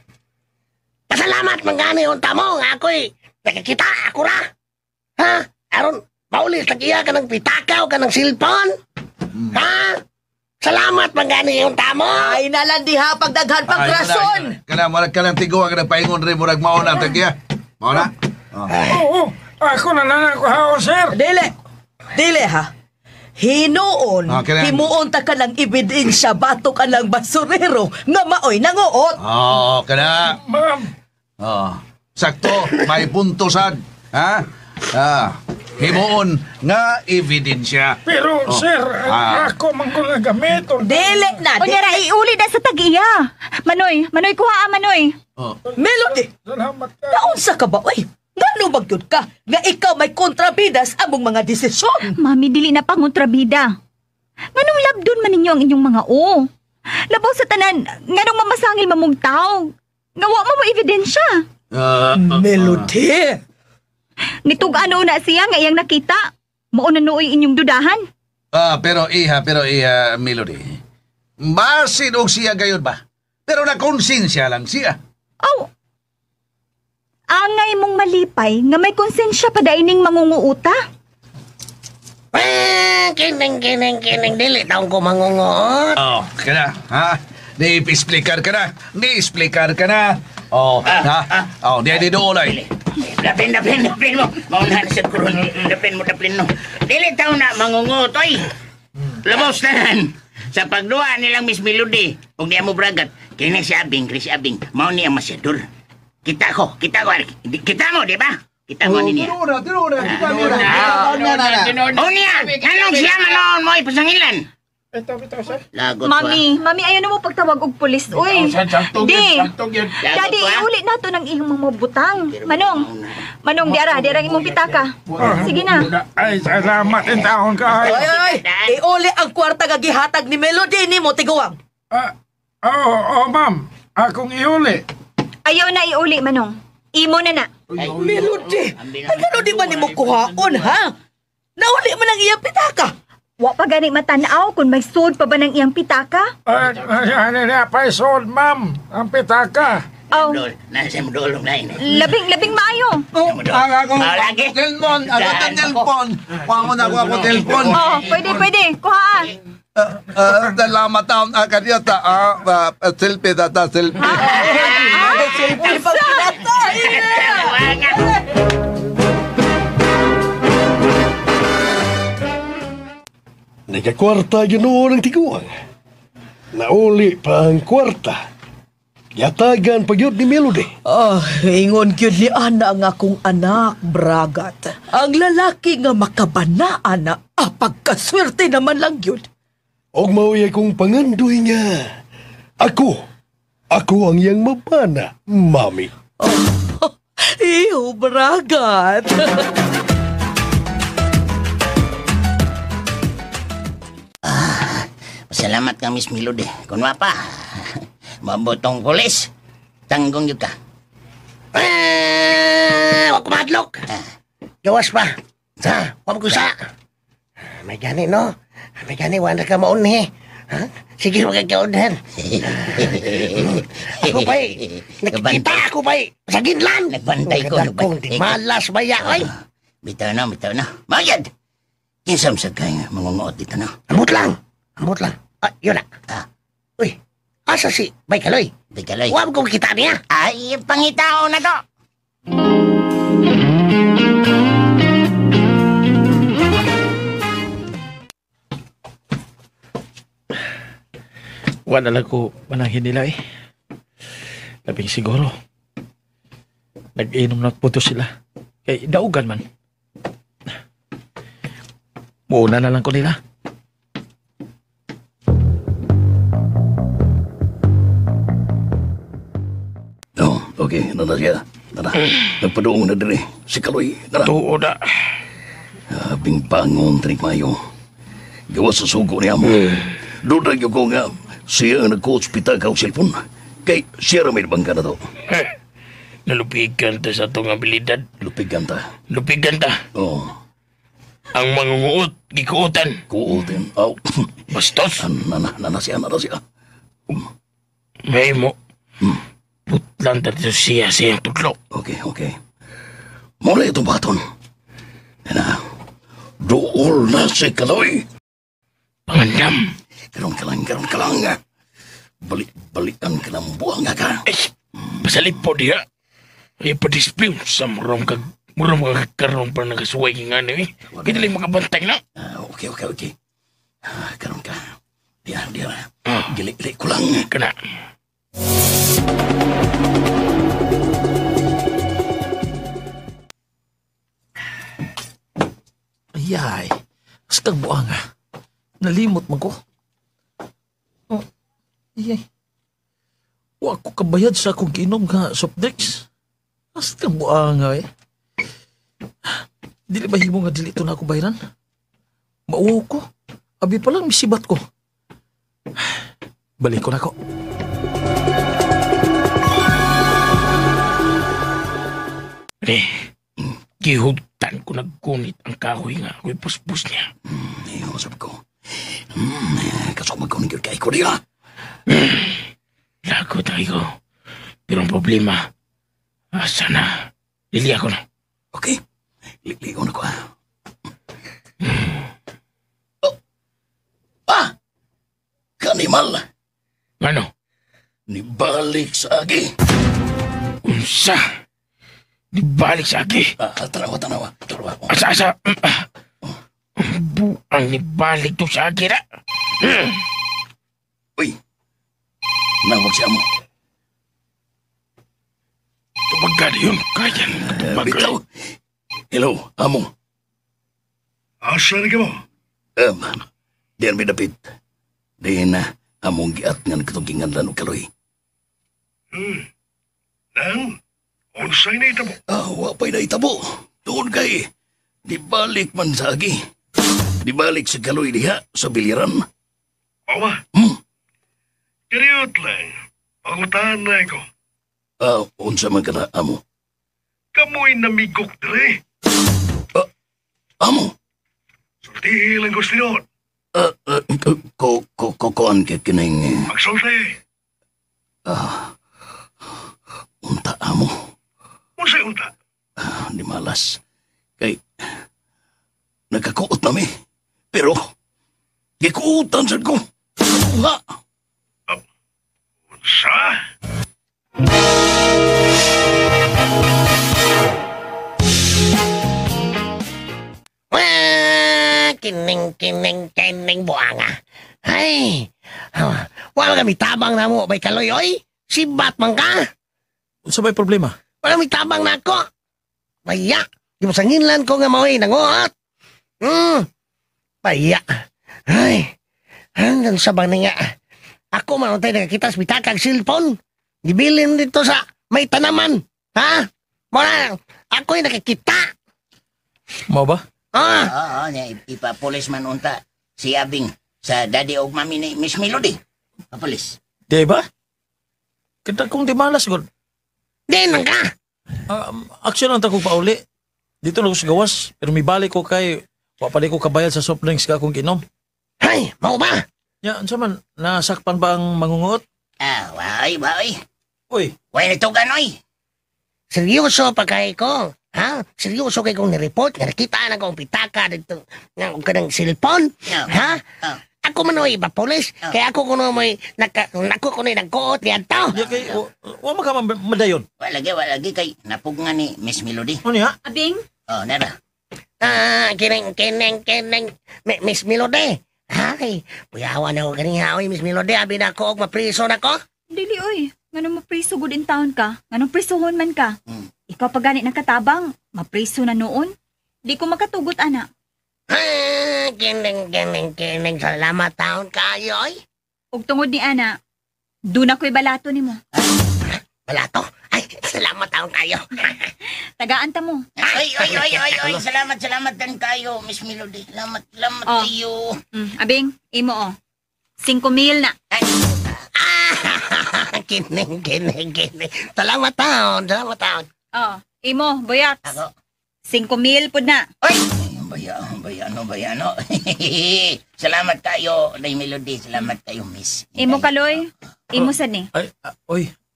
Pasalamat mangani unta mo nga ako'y nakakita ako ra. Aron, maulis lagiya ka ng pitaka o ka ng silpon. Salamat mangani unta mo. Ay nalandiha pagdaghan pang rason. Kana, marag ka lang tiguan ka ng paingon rin, murag mauna tagiya. Mauna? Oo, ako na lang ako hao, sir. Dili ha. Hinoon, himuon ta ka lang ebidensya bato ka lang basurero nga maoy nanguot. Kana. Ma'am. Sakto, may punto sad. Himuon nga ebidensya. Pero, sir, ako man ko nagamit. Dili na. O nira, iuli na sa tagiya. Manoy, kuha Manoy. Melody, Salamat ka. naunsa ka ba, oy? Ngano magyud ka nga ikaw may kontrabidas among mga desisyon? Mami, dili na pangontrabida. Nganong labdon man ninyo ang inyong mga Labaw sa tanan, nganong mamasangil mamong tao. Ngawa mo ebidensya. Melody! Nitug ano na siya nga iyang nakita. Mauna nooy inyong dudahan. Pero iha, Melody. Basin og siya gayon ba? Pero nakonsensya lang siya. Angay mong malipay nga may konsensya pa daining mangunguuta. Kineng. Dili taong ko mangungot. Kana, ha? Ni-explicar ka na. Di doolay. Dapin mo. Maunahan sa kurun. Dapin mo. Dili taon na mangungot, oy. Labos na sa pagduwa nilang Miss Melody. Huwag niya mo bragat. Kaya si Abing, mau niya masyador. Kita mo, di ba? Kita mo niya. Tinuna. Niya, anong siya manon mo ipasangilan? Ito, sir. Lagot Mami, ayaw na mo pagtawag og pulis, uy. Daddy, iuli na to ng iyong mga butang. Manong, diara imong pitaka. Sige na. Ay, salamat in taon ka. Oy, iuli ang kwarta nga gihatag ni Melody ni mo tiguang. Ma'am. Akong iuli. Ayaw na iuli, Manong. Imo na. Melody, ano di ba ni mo kuhaon, ha? Nauli mo ng iyang pitaka. Wa pa gani matanaw kung may sold pa ba ng iyang pitaka? Paisod, ma'am. Ang pitaka. Nasa mo dolong na ini. Labing maayo. Lagi. Telpon. Ako telpon. Pwede. Kuhaan. Salamat taon akadiyata. Selfie. Selfie pag pinatay. Nagkakwarta yun noon ang tiguan. Nauli pa ang kwarta. Yatagan pa yun ni Melody. Ingon gyud ni ana ang akong anak, Bragat. Ang lalaki nga makabanaan na, pagkaswerte naman lang yun. Og mauya kong pangandoy niya. Ako ang iyang mabana, Mami. Iyo, Bragat. Salamat ka, Miss Melody. Kung pa, mabutong pulis, tanggong yun ka. Wag kumadlok. Gawas pa. Wag ko sa. May gani, no? May gani, wala ka maunhi. Sige, magkakaunhan. Ako ba'y, nakikita ako ba'y, sa ginlan. Nagbantay ko. Kung di malas baya, oy. Bitaw na. Mayad! Kinsam sa kayo, mangunguot dito na. Ambot lang. Yun na. Uy, asa si Baykaloy? Huwag kong kita niya. Ay, pangitao na to. Wala lang ko mananghin nila eh. Labing siguro. Nag-inom na puto sila. Kay daugan man. Muna na lang ko nila. Okay, nana siya. Nagpadoong na din eh. Si Kaloy, nana. Tuo na. Abing pangon, Trik Mayo. Gawa sa sugo niya mo. Doon ko nga, siya ang nagko-hospital ka o cellphone. Kay siya ramay bang ka na to. Nalupigan ta sa itong abilidad. Lupigan ta? Lupigan ta. Oo. Ang mangunguot, gikuutan. Kuutin? Oh. Bastos. Nana siya. May mo. Putlan dito siyang tutlo. Okay. Mula itong baton. Dool na si Kaloy. Pangandam. Karon ka lang. Balikan ka ng buwang ka. Pasalip po diya. Ay pa-dispute sa muram kagkaroon pa nagasuway nga na eh. Kita lang makabantay na. Okay. Karon ka. Diya. Gili ko lang. Kana. Ayay. Astag buang nga. Nalimot mo ko. Ayay. Wa ko kabayad sa akong ginom nga soft drinks. Astag buang nga eh. Dili ba himo nga dili ito na ako bayaran? Mauwaw ko. Abi pa lang misibat ko. Balik ko na ko. Gihutan ko nagkunit ang kahoy nga ako'y puspus niya. Sabi ko. Kaso magkunit kay ko diya. Lagot tayo. Pero ang problema, sana, lili ako na. Okay. Lili ko na ko. Kanimal. Ano? Nibalik sa agi. Unsa? Nibalik sa agi? Tanawa. Asa. Ang buang nibalik to sa agi na. Uy. Nawag siya mo. Tumagad yun. Kaya bitaw. Hello, amo. Asa na ka mo? Diyan may dapit. Diyan na, among giat nga nagkatungingan lang o Kaloy. Nang, unsay na itabo? Wapay na itabo. Doon kay, di balik man sa agi. Di balik sa Kaloy diha, sa biliran. Oma? Kariot lang. Pangutahan na ko. Unsa man ka na, amo? Kamoy namigok dere. Amo? Sulti lang gusto nyo. Kukuan ka kining... Magsulti. Unta, amo. Unsay unta? Di malas. Kay... Nagkakuot nami. Pero... Gikuutan sa ko. Nga. Unsa? Kining buanga. Ay, wala kami tabang na mo, Baykaloy, oy. Sibat man ka. Sa may problema? Wala may tabang na ako. Paya. Di mo sanginlan ko nga mao'y nanguot. Paya. Ay. Hanggang sabang na nga. Ako manutay nakakita sa bitakag cellphone. Gibilin dito sa may tanaman. Ha? Muna, ako'y nakikita. Mau ba? Oo, ipapulis man unta si Abing sa daddy og mami ni Miss Melody. Papulis. Di ba? Kita kung di malas, God. Di nang ka. Aksyon ang takong pauli. Dito na ko sa gawas. Pero may balik ko kay wapali ko kabayad sa soft drinks ka akong ginom. Hay, mau ba? Ya, ansa man, nasakpan ba ang mangungot? Wai. Uy. Wai nitugan, oy. Seryoso pa kay ko. Ha? Seryoso kay kong nireport. Nga nakita na kong pitaka dito. Nga ka ng cellphone. Ha? Ako man oy ipapulis. Kaya ako kuno mo'y nako kuno nagkuot niyan to. Ya kay, wa man ka madayon. Walagi kay napug nga ni Miss Melody. Ano niya? Abing? Nara. Kineng. Miss Melody. Ay, puyawan ako ganing haoy, Miss Melody. Abi na ako, mapriso na ko. Dili, oy. Ngano mapriso good in town ka? Ngano prisuhon man ka? Ikaw pa ganit ng katabang, mapriso na noon. Di ko makatugot, ana. Kineng. Salamat taon kayo, oy. Ug tungod ni ana, doon ako'y balato ni mo. Balato? Ay, salamat taon kayo. Tagaan ta mo. Ay. Salamat din kayo, Miss Melody. Salamat kayo. Abing, imo 5,000 na. Kineng. Salamat taon. Imo, Boyax. Ako. 5,000 pud na. Ay! Bayano. Salamat kayo, Nay Melody. Salamat kayo, Miss. Imo kaloy. Imo sad ni.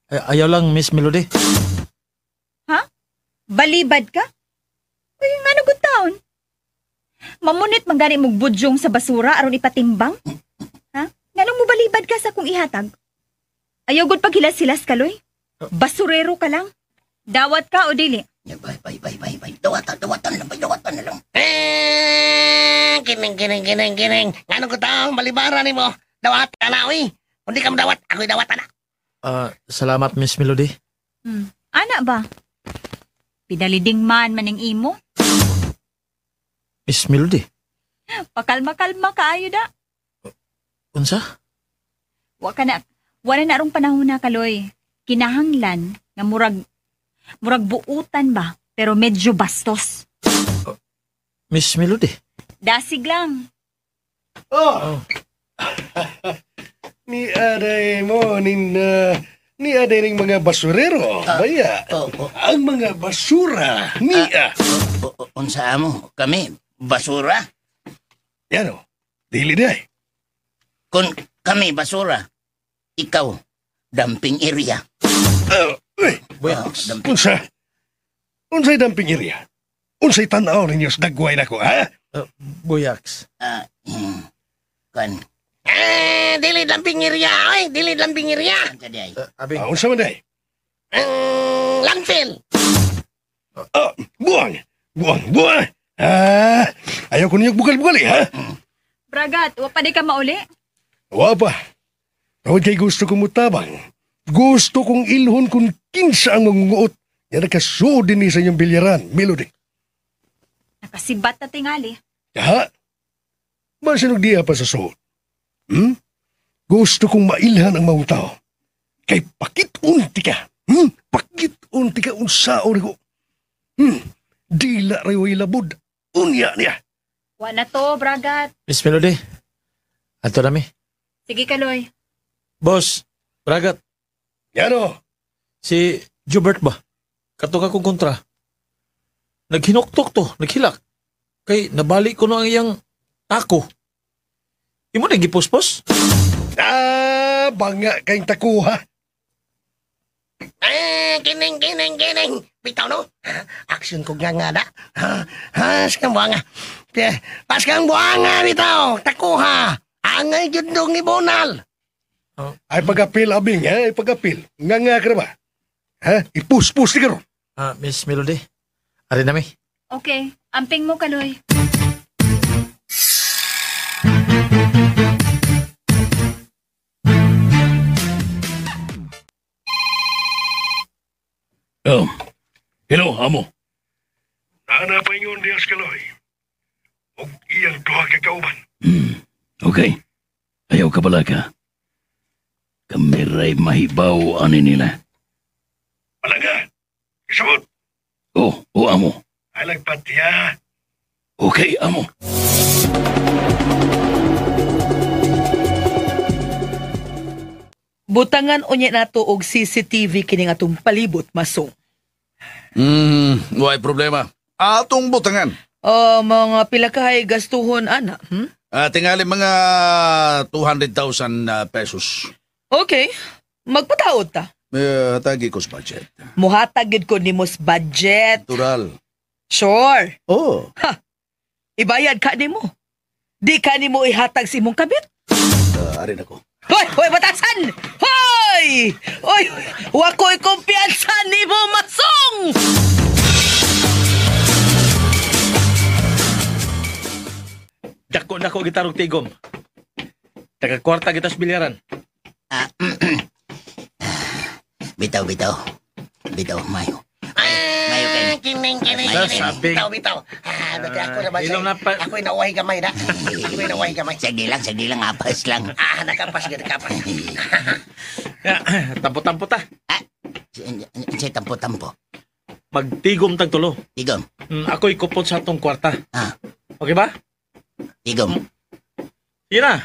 Ayaw lang, Miss Melody. Ha? Balibad ka? Uy, nga nagod taon. Mamunit manggani mong budyong sa basura aron ipatimbang? Ha? Nganong mo balibad ka sa kung ihatag? Ayaw gud paghilas-hilas kaloy. Basurero ka lang. Dawat ka o dili? Bay. Dawatan na lang. Kineng. Ngano ko taong balibara ni mo? Dawat ka na, uy. Hindi ka madawat, ako'y dawat na. Salamat, Miss Melody. Ana ba? Pidaliding man maning imo? Miss Melody? Pakalma-kalma kaayo da. Unsa? Wala na arong panahon na kaloy. Kinahanglan nga murag buutan ba, pero medyo bastos. Miss Melody? Dasig lang. Ni aday mo, ni aday ring mga basurero. Baya, ang mga basura, niya. Unsa mo? Kami, basura? Yan o, dili day. Kung kami, basura, ikaw, dumping area. Unsay dumping area? Unsay tanaw ninyo sa dagway na ko, ha? Boyax. Dili dumping area, oy. Dili dumping area. Unsa man day? Landfill. Buang. Ayaw ko ninyong bugal-bugal, ha? Bragat, wa pa di ka mauli? Wa pa. Tawad kay gusto kong mutabang. Gusto kong ilhon kung kinsa ang mangunguot. Yan nakasud din sa inyong bilyaran, Melody. Nakasibat na tingali. Ha? Masinog diya pa sa suot. Gusto kong mailhan ang mga tao. Kay pakit-unti ka. Pakit-unti ka unsaon ko. Dila rayoy labod. Unya niya. Wa na to, Bragat. Miss Melody? Ato nami. Sige, Kaloy. Boss, Bragat. Yano? Si Jubert ba? Katok akong kontra. Naghinoktok to, naghilak. Kay nabalik ko na ang iyang tako. Imo na gipuspos? Banga kayong takuha. Kining. Bitaw no? Action ko nga da. Skang buanga. Paskang buanga bitaw. Takuha. Angay jud dong ibonal. Ay pag-apil, Abing, ha? Ay pag-apil. Nga ka na ba? Ha? Ipus-pus di ka ron. Miss Melody, ari nami. Okay, amping mo, Kaloy. amo. Nana pa ingon diya sa Kaloy. O iyang duha ka kauban. Okay. Ayaw ka pala ka. Kami ray mahibaw ani nila. Malaga. Isabot. Oo, amo. Alang patiya. Okay, amo. Butangan unya nato og CCTV kining atong palibot masong. Why problema. Atong butangan. Mga pila kahay gastuhon ana. Tingali mga 200,000 pesos. Okay. Magpataod ta. Tagi ko sa budget. Muhatag gid ko nimos budget. Natural. Sure. Oh. Ha. Ibayad ka nimo. Di ka nimo ihatag si imong kabit. Arin ako. Hoy, batasan! Hoy! Hoy! Wako'y kumpiyansa ni mo, masong! Dako na ko gitarong tigom. Taga-kwarta kita sa bilyaran. Bitaw, Mayo. Mayo kayo. Kining. Bitaw. Dati ako naman ako'y nauwahi gamay na. Sige lang, apas lang. Nakapas. Tampo-tampo ta. Say tampo-tampo. Magtigom tag tulo. Tigom. Ako'y kupot sa atong kwarta. Okay ba? Tigom. Sige na.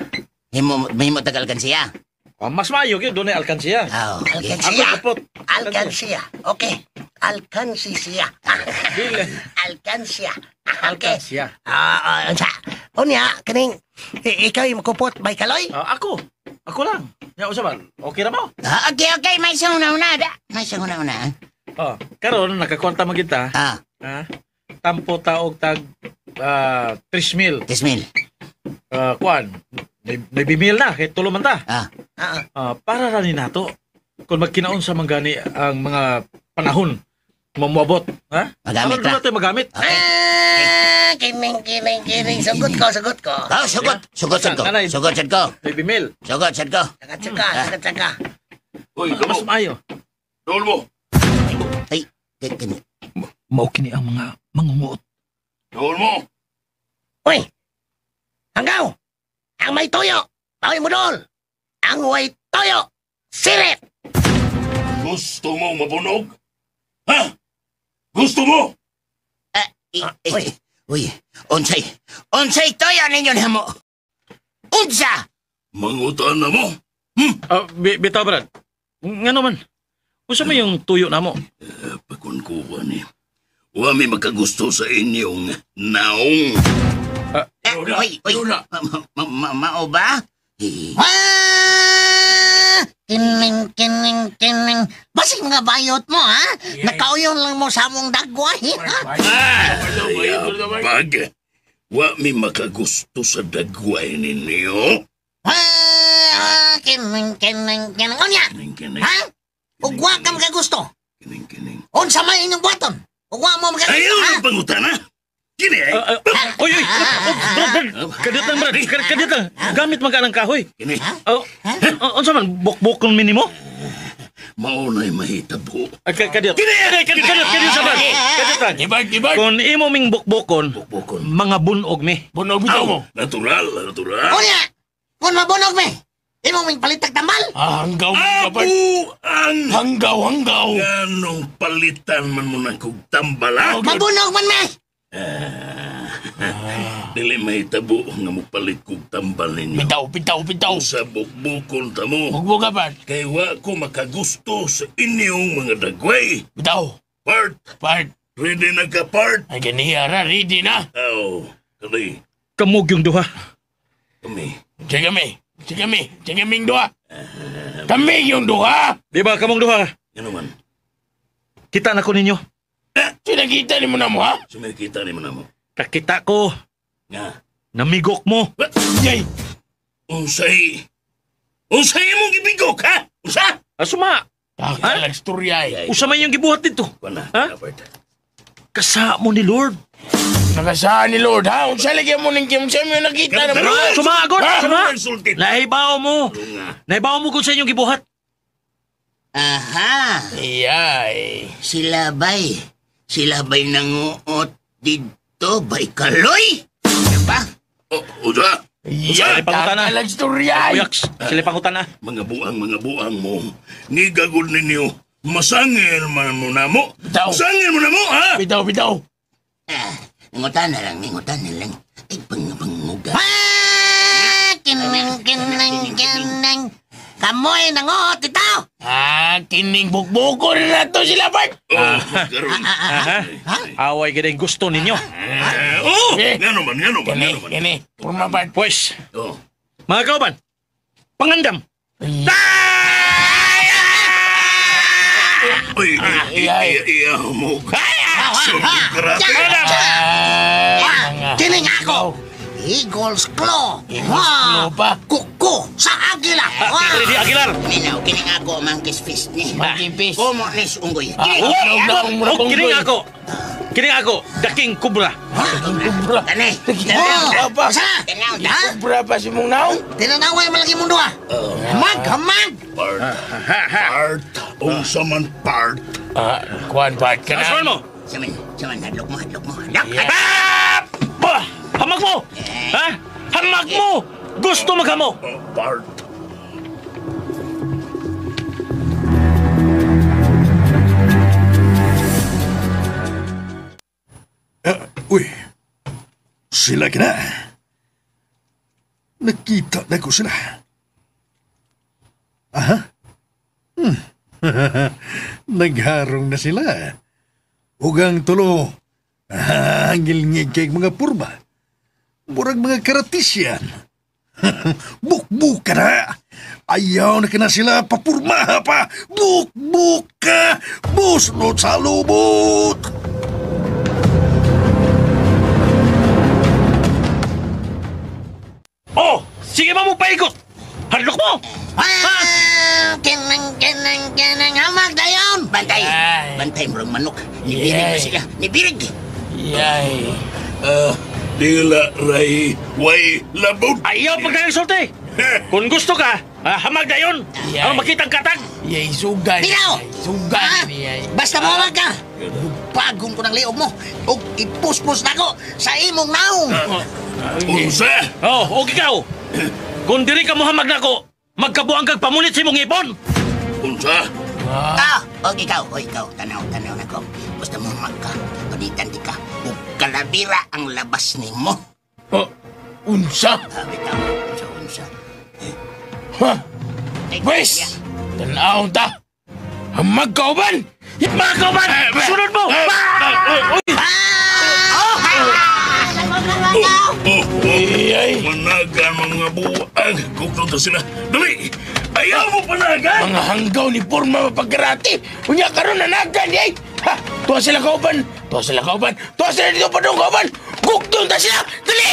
May mo tagalkan siya. Mas mayo yun, doon ay alkansiya. Alkansiya. Ako kupot. Alkansiya. Okay. Alkansisiya. Alkansiya. Okay. Unya, kaning ikaw yung makupot by Kaloy? Ako lang. Ya, usaban. Okay na mo? Okay. May isang una-una. Karon nakakwarta mo kita. Tampo taog tag 3,000. 3,000. Kuan. May bimil na, kahit tulo man ta. Para ranin nato. Kung magkinaon sa manggani ang mga panahon, mamuabot. Ha? Magamit na. Ano magamit? Kining. Sugot ko. Sugot ko. May bimil. Sugot ko. Tsaka. Uy, Mas maayo. Dol mo. Ay, kini. Mao kini ang mga mangunguot. Dol mo. Uy! Hanggaw! Ang may toyo! Bawin mo doon! Ang may toyo! Sirit! Gusto mo mabunog? Ha? Gusto mo? Uy, onsay toyo ninyo na mo? Unsa? Mangutan na mo? Bitaw, Brad. Nga naman. Usa mo yung tuyo na mo? Pagkunkuha ni. Wami makagusto sa inyong naong. Uy. Mao ba? Kining. Basig mga bayot mo, ha? Nakauyon lang mo sa among dagway, ha? Pag wami makagusto sa dagway ninyo. Kining. Unya? Ha? Ugwa ka makagusto? Kining. Unsa may inyong buhaton? Ugwa mo makagusto, Ayaw ha? ng pangutana. Kini ay. Uy! Kadit lang, Brad. Kadit lang. Gamit mga ng kahoy. Kini. Unsa man, bukbukon minimo? Maunay mahitabo. Kadit. Kadit sa Brad. Kadit lang. Ibag. Kung imo ming bukbukon, mga bunog mi. Bunog bitaw mo. Natural. Unya! Kung mabunog me, imong ming palitag tambal? Hanggaw mo Ako ang hanggaw. ganong palitan man mo ng kog tambala. Mabunog man me! Dili mahitabo nga mo palit kog tambal ninyo. Bitaw. Sa bukbukon ta mo. Bugbuga ba? Kay wa ko makagusto sa inyong mga dagway. Bitaw. Part. Ready na ka, part? Ay, ganihara. Ready na. Kali. Kamog yung duha. Kami. Kaming duha. Kami yung duha. Di ba kamong duha? Ano man? Kita na ko ninyo. Sinakita ni mo na mo, ha? Sumikita ni mo na mo. Kakita ko. Nga. Namigok mo. Yay. Unsay imong gibigok, ha? Unsa? Asuma. Kakalang storya eh. Usa man yung gibuhat dito. Wala. Ha? Kasa mo ni Lord. Nakasaan ni Lord, ha? Unsa lagi mo ning kim siya mo nakita na mo. Sumagot. Ano insultin? Naibaw mo. Naibaw mo kung sa inyong gibuhat. Aha! Iyay. Sila bay. Sila ba'y nanguot dito? Ba'y kaloy? Ano ba? Usa! Sila pangutan na. Talang storya. Uyaks, sila pangutan na. Mga buang mo. Nigagol ninyo. Masangil man mo na mo. Bitaw. Masangil mo na mo, ha? Bitaw. Ningutan na lang. Ay, panguga. Kinang. Kamoy nangot, itaw! Kining bukbuko na to sila, Bart. Away ka din gusto ninyo. Nga naman. Gani, purma, Bart. Pues, mga kauban, pangandam. Iya mo. Kining ako! Eagle's Claw! Kuko sa agila! Di Aguilar. Minaw, kining ako, Monkey's Fist ni. Monkey Fist. Kumo nis unggoy. Kining ako, The King Cobra. Kani. Cobra pa si mong naong? Tinanaway malagi mong duha. Hamag! Part. Unsa man part. Kuan Bart ka na. Aswan mo. Saman, hadlok mo. Hamag mo! Ha? Hamag mo! Gusto maghamo! Part. Uy, sila ka na. Nakita na ko sila. Aha? Nagharong na sila. Ugang tulo. Angil-ngig kay mga purba. Murag mga karatisyan. Buk-buk ka na. Ayaw na ka na sila papurma pa. Buk-buk ka. Buslot sa lubot. Oh! Sige mo paikot! Hadlok mo! Kinang hamag dayon! Bantay mo rong manok. Nibirig ba sila? Nibirig! Yay! Dila ray way labot. Ayaw pagkakasulti! Kung gusto ka, hamag na yun! Ano makitang katag? Yay, sugan! Dinaw! Sugan! Basta mawag ka! Pagong ko ng liog mo o ipuspos na ko sa imong naong! Unsa? Oh, okay ka! Kung diri ka mo hamag na ko, magkabuang kag pamulit si mong ipon! Unsa? Ikaw, tanaw na ko. Basta mo magka, panitan di ka, o kalabira ang labas ni mo. Unsa? Unsa. Ha? Wes! Tanaw ta! Hamag kauban! Mga kauban! Sunod mo! Managan mga buwag. Kuklaw na sila. Dali! Ayaw mo panagan! Mga hanggaw ni Porma mapagkarati. Unya karon nanagan eh. Ha! Tuwa sila kauban! Tuwa sila dito pa doon kauban! Kuklaw na sila! Dali!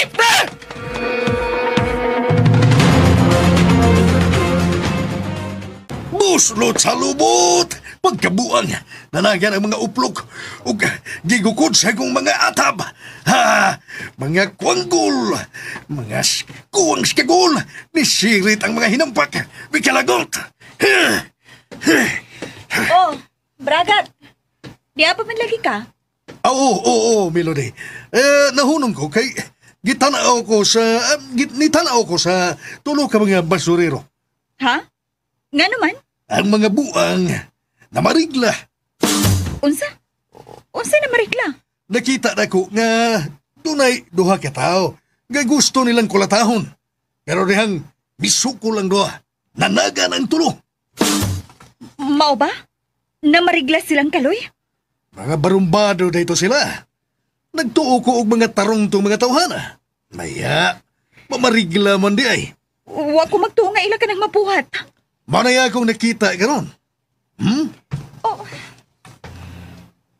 Buslot sa lubot! Pagkabuang, nanagan ang mga uplok ug gigukod sa akong mga atab. Ha! Mga kuwanggol, mga kuwang skagol, nisirit ang mga hinampak, bikalagot. Oh, Bragat, di apa man lagi ka? Oo, Melody. Nahunong ko kay nitanaw ko sa tulo ka mga basurero. Ha? Nga naman? Ang mga buang na marigla. Unsa na marigla? Nakita na ko nga tunay duha ka tao nga gusto nilang kulatahon. Pero dihang misuko lang duha. Nanagan ang tulo. Mao ba? Na marigla silang kaloy? Mga barumbado dito sila. Nagtuo ko og mga tarong tong mga tawhana. Maya, mamarigla man di ay. Wa ko magtuo nga ila ka nang mapuhat. Manaya akong nakita karon.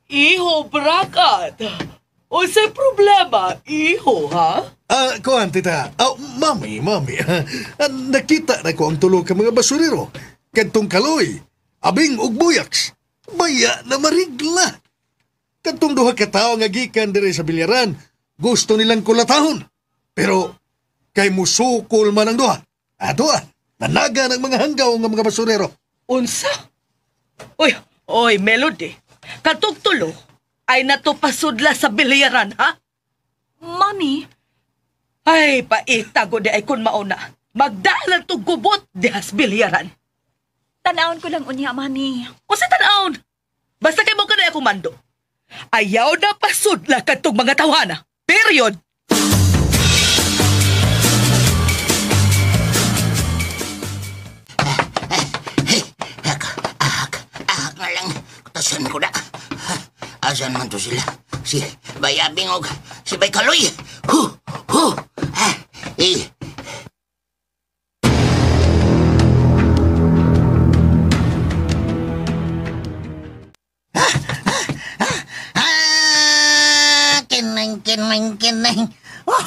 Iho, Bragat. O sa problema, iho, ha? Kuhan, tita. Mami. Nakita na ko ang tulo ka mga basurero. Kadtong kaloy, abing ug buyaks. Baya na marigla. Kadtong duha ka tawo nga gikan diri sa bilyaran, gusto nilang kulatahon. Pero kay musukol man ang duha. Nanaga ng mga hanggaw ng mga basurero. Unsa? Oy, Melody. Katugtulo, ay natupasudla sa bilyaran, ha? Mami? Ay, paitago di ay kun mauna. Magdalan to gubot dihas bilyaran. Tanawon ko lang unya, Mami. O sa tanawon? Basta kay mo ka na komando. Ayaw na pasudla katong mga tawana. Period. Nga lang, kutasan ko na. Asan man to sila? Si Bayabing o si Baykaloy. Kineng. Oh,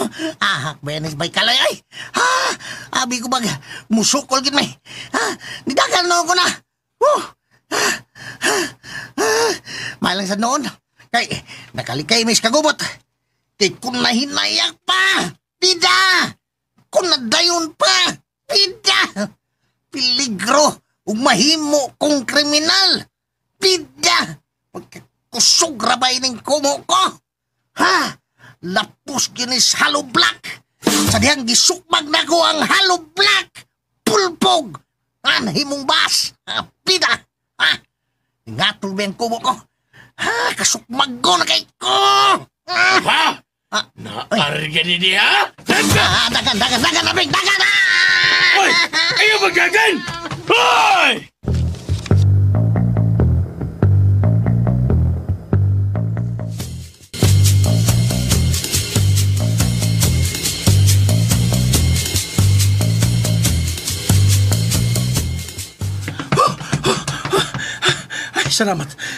benes Baykaloy ay. Abi ko bag musukol gid may. Nidagan no ko na. Malang sa noon. Kay, nakalikay mis kagubot. Kay kung nahinayak pa. Pida! Kung nadayon pa. Pida! Peligro. Ug mahimo kong kriminal. Pida! Pagkakusog rabay ng kumo ko. Lapos ginis Halo Black. Sa dihang gisukmag na ko ang Halo Black. Pulpog. Himong bas. Pida! Ngatol ba yung kubo ko? Kasukmag ko na kay ko! Naarga ni niya? Dagan, Abing! Dagan! Hoy! Ayaw magdagan! Hoy!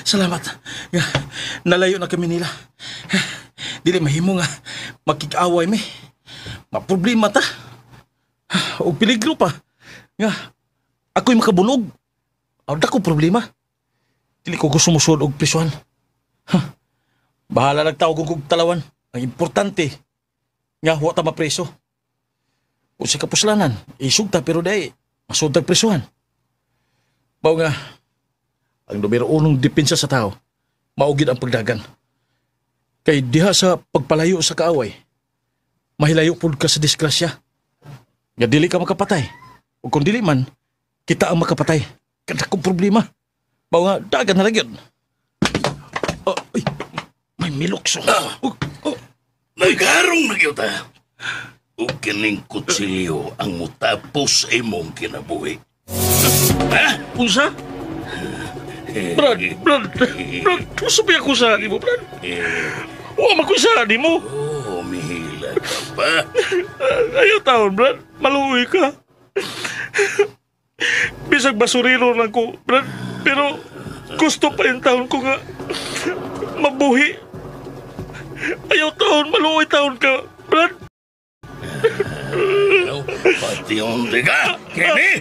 Salamat. Ya, nalayo na kami nila. Dili mahimo nga makik-away mi. Maproblema ta. O peligro pa. Nga, ako'y makabunog. Awda ko problema. Dili ko gusto musod og prisuhan. Bahala nagtawag kong talawan. Ang importante, nga huwa ta mapreso. Kung sa kapuslanan, isugta pero dahi, masud tag prisuhan. Bao nga, ang numero unong depensa sa tao, maugid ang pagdagan. Kay diha sa pagpalayo sa kaaway, mahilayo pud ka sa disgrasya. Nga dili ka makapatay. O kung dili man, kita ang makapatay. Kada kong problema. Bao nga, dagan na lang yun. Ay, may milokso. Nagharong na kita. O kining kutsilyo ang mutapos imong kinabuhi. Unsa? Brad, sabi ako sa mo, Brad. Huwag makusahan mo. Mihila ka pa. Ayaw taon, Brad. Maluwi ka. Bisag basuriro lang ko, Brad. Pero gusto pa yung taon ko nga mabuhi. Ayaw taon, maluwi taon ka, Brad. Pati yung ka, Kenny?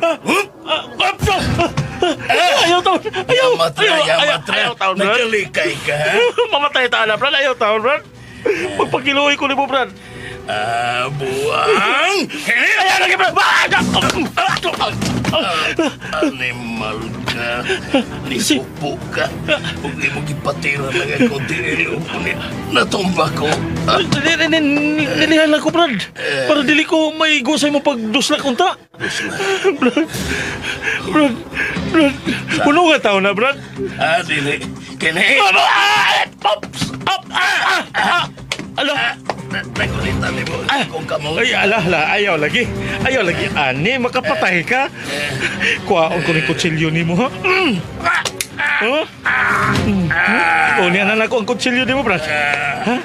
Ayaw taon! Ayaw taon, Brad. Nagalikay ka, ha? Mamatay taon na, Brad. Ayaw taon, Brad. Magpakiluwi ko ni mo, Brad. Buang! Kenny! Ayaw lagi, Brad! Animal ka. Nisupo ka. Huwag mo gipatira na ako dili. Natumba ko. Nilihan lang ko, Brad. Para dili ko may gusay mo pagduslak unta. Brad. Puno nga tao na, Brad. Dili. Kenny! Ala! Nagulitan ni mo. Kung kamo. Ay, ayaw lagi. Ani, makapatay ka. Kuwaon ko ni kutsilyo ni mo, ha? Niyan na ako ang kutsilyo ni mo, Brad. Ha?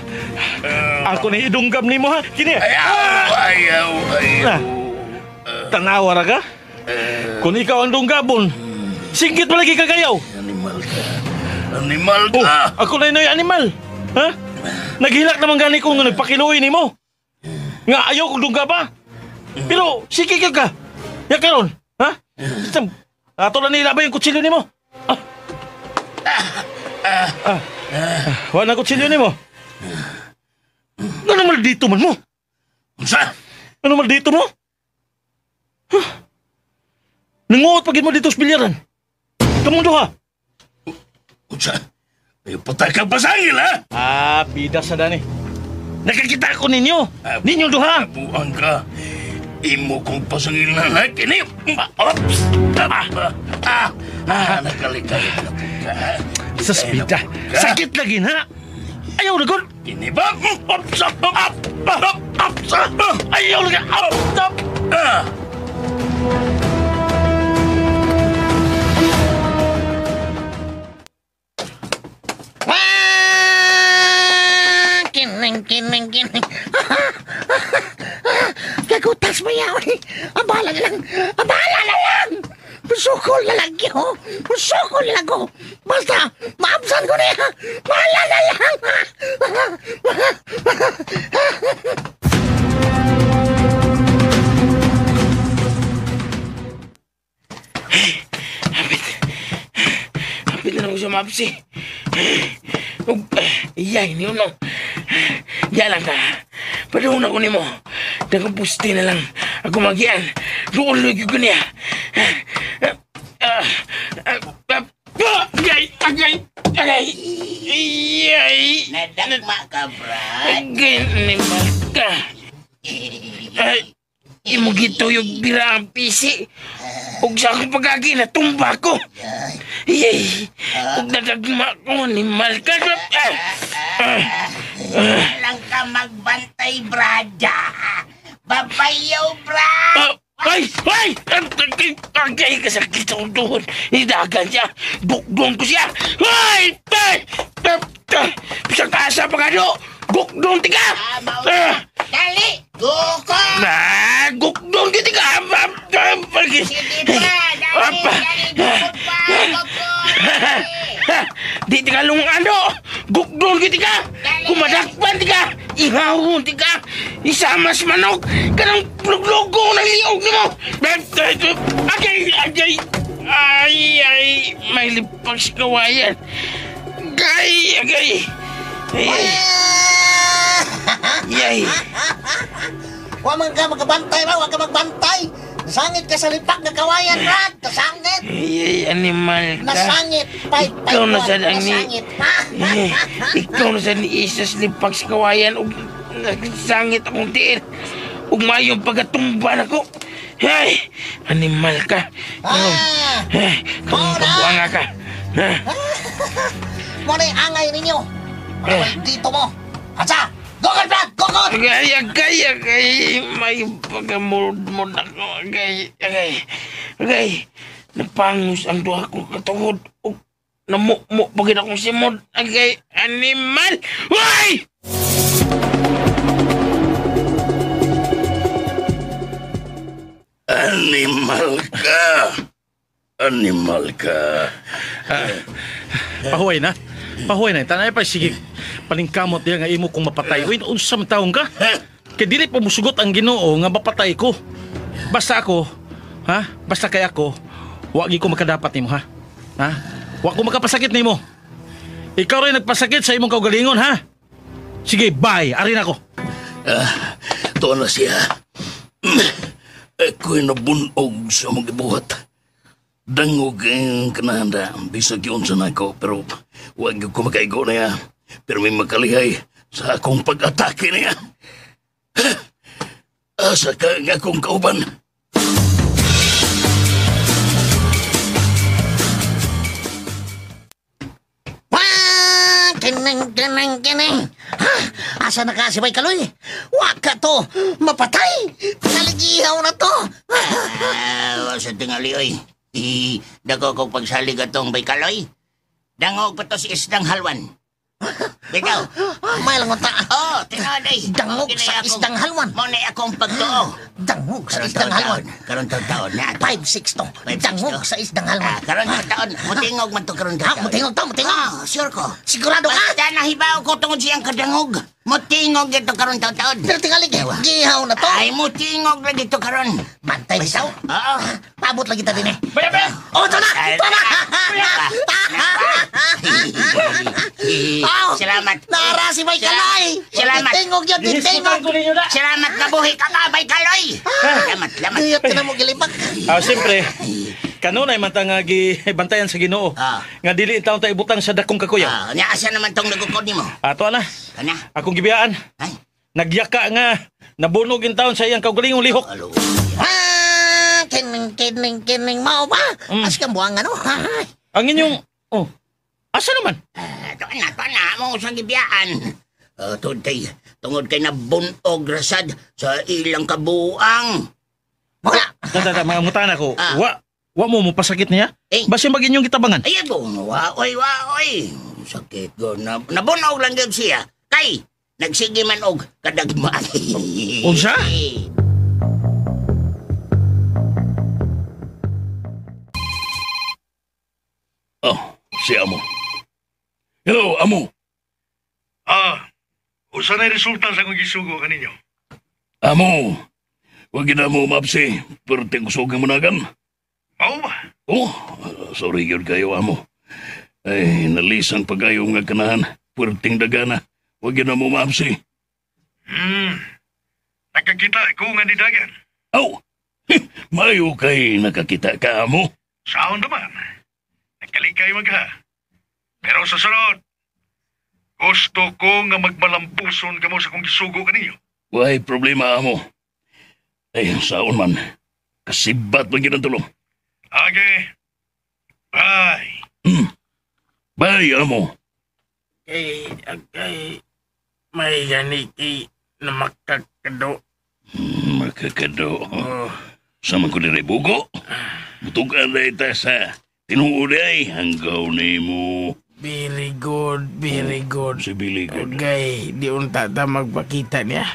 Ako na idunggam ni mo, ha? Kini. Ayaw. Tanawa ra ka? Kung ikaw ang dunggabon, singkit mo lagi kagayaw. Animal ka. Ako na inoy animal. Ha? Naghilak naman gani ko nga nagpakiluwi ni mo. Nga ayaw kong dungga ba? Pero sikikil ka. Yan karon, ha? Ato na nila ba yung kutsilyo ni mo? Wala na kutsilyo ni mo? Ano maldito man mo? Ano maldito mo? Nanguot pagin mo dito sa bilyaran. Kamundo ha? May patakang pasangil, ha? Bida sa dani. Nakakita ko ninyo. Ninyo duha. Buang ka. Imo kong pasangil na na. Kini. Ops. Nakalikay na ka. Sus, Bida. Sakit lagi na. Ayaw na, God. Kini ba? Ops. Ayaw na ka. Ops. Kining. Kagutas mo yaw ni. Abala na lang. Pusukol na lang yun. Pusukol na lang ko. Basta, maabsan ko na yan. Bahala na lang. Hapit na ako sa mapsi. Iyay niyo, no? Yan lang ka. Padahon ako ni mo. Nakapusti na lang. Ako magian. Roon lagi ko niya. Agay. Nadagma ka, Brad. Agay, animal ka. Imo gito yung bira ang pisi. Huwag sa akong pagkagi na tumba ko. Huwag nadagma ko, animal ka. Lang ka magbantay, Brada. Babayaw, Brad. Ay! Agay, kasakit sa tuhod. Hidagan siya. Bukdong ko siya. Ay! Pisang taasa pa nga do. Bukdong tiga. Dali! Guko! Gukdong ka tiga. Sige pa! Dali! Gukot pa! Di tiga lungano. Gukdong ka tiga. Kumadakpan tiga. Ihawon tiga. Isamas manok. Kanang pluglogo ng liog ni mo. Agay. Ay. May lipas kawayan. Agay. Yay. Huwag ka magbantay, Huwag ka magbantay. Nasangit ka sa lipak na kawayan, Brad. Nasangit. Animal ka. Nasangit. Ikaw na sa Nasangit. Ikaw na sa ni Isas lipak sa kawayan. Nasangit akong tiil. Ug mayong pagatumba na ko. Hey, animal ka. Kung kabuanga ka. Muna yung angay ninyo. Dito mo. Atsa! Gokot, Brad! Gokot! Agay. May pagamod ako. Agay. Napangus ang duha kong katuhod. Namukmuk pagin akong simod. Agay, animal! Hoy! Animal ka. Pahuway na. Tanay pa sige. Paningkamot niya nga imo kung mapatay. Uy, unsam taong ka? Kaya dili pa musugot ang Ginoo nga mapatay ko. Basta ako, Basta kay ako, wag ko makadapat nimo, ha? Wag ko makapasakit nimo. Ikaw rin nagpasakit sa imong kaugalingon, ha? Sige, bye. Arin ako. Tuwa na siya. Ako'y nabunog sa mga buhat. Dangog ang kanahanda. Bisag yun sa nako, pero huwag ko makaigo na yan. Pero may makalihay sa akong pag-atake na yan. Asa ka nga akong kauban. Kinang. Asa na ka si Bay Kaloy? Wag ka to. Mapatay. Naligihaw na to. Sa tingali, oy. Dako kong pagsalig atong Bay Kaloy. Dangog pa to si Isdang Halwan. Bitaw. May lang ta. Tinaday. Dangog sa Isdang Halwan. Muna akong pagtuo. Dangog sa Isdang Halwan. Karon taon na. 5-6 to. Dangog sa Isdang Halwan. Karon taon. Mutingog man to karon taon. Mutingog. Sure ko. Sigurado ka? Basta nahibaw ko tungod siyang kadangog. Mutingog ito karon taon. Pero tingali, gihaw na to. Ay, mutingog lagi to karon. Bantay bitaw. Oo. Pabot lagi ta din eh. Baya! Ito na! Salamat. Nara si Bay Kaloy. Salamat. Tingog yun, tingog. Salamat na buhay ka ka, Bay Kaloy. Salamat. Diyot ka na mo gilipak. Siyempre, kanunay man ta nga gibantayan sa Ginoo. Nga dili taon ta ibutang sa dakong kakuyaw. Nya asa naman tong nagukod nimo? Ato na. Kana? Akong gibiyaan. Ay. Nagyaka nga nabunog in taon sa iyang kaugalingong lihok. Kining mao ba? As kang buang ano? Ang inyong asa naman? Tuan na mo sa gibiyaan. Tungod kay nabunog rasad sa ilang kabuang. Tata, mga mutana ko. Wa mo pasakit niya? Basta maging yung kitabangan. Ay, waoy. Sakit ko. Nabunog lang yun siya. Kay, nagsige man og kadagman. Unsa? Si Amo. Hello, Amo. Usa na resulta sa akong gisugo kaninyo. Amo, wag na mo mapsi, pero tingusugin mo na gan. Mao ba? Sorry yun kayo, Amo. Ay, nalisan pa kayo nga kanahan, puwerteng dagana. Wag na mo mapsi. Nakakita ko nga ni dagan. Mayo kay nakakita ka, Amo. Saan naman? Nagkalikay magha. Pero sa sunod, gusto ko nga magmalampuson ka mo sa kong gisugo kaninyo. Why problema, Amo. Ay, saon man. Kasibat man ginatulong. Okay. Bye. Bye, Amo. May ganiti na makakado. Makakado? Sama ko nire bugo. Butugan na ita sa tinuuday. Hanggaw ni mo. Very good, very good. Si Billy good. Okay, di unta ta magpakita niya.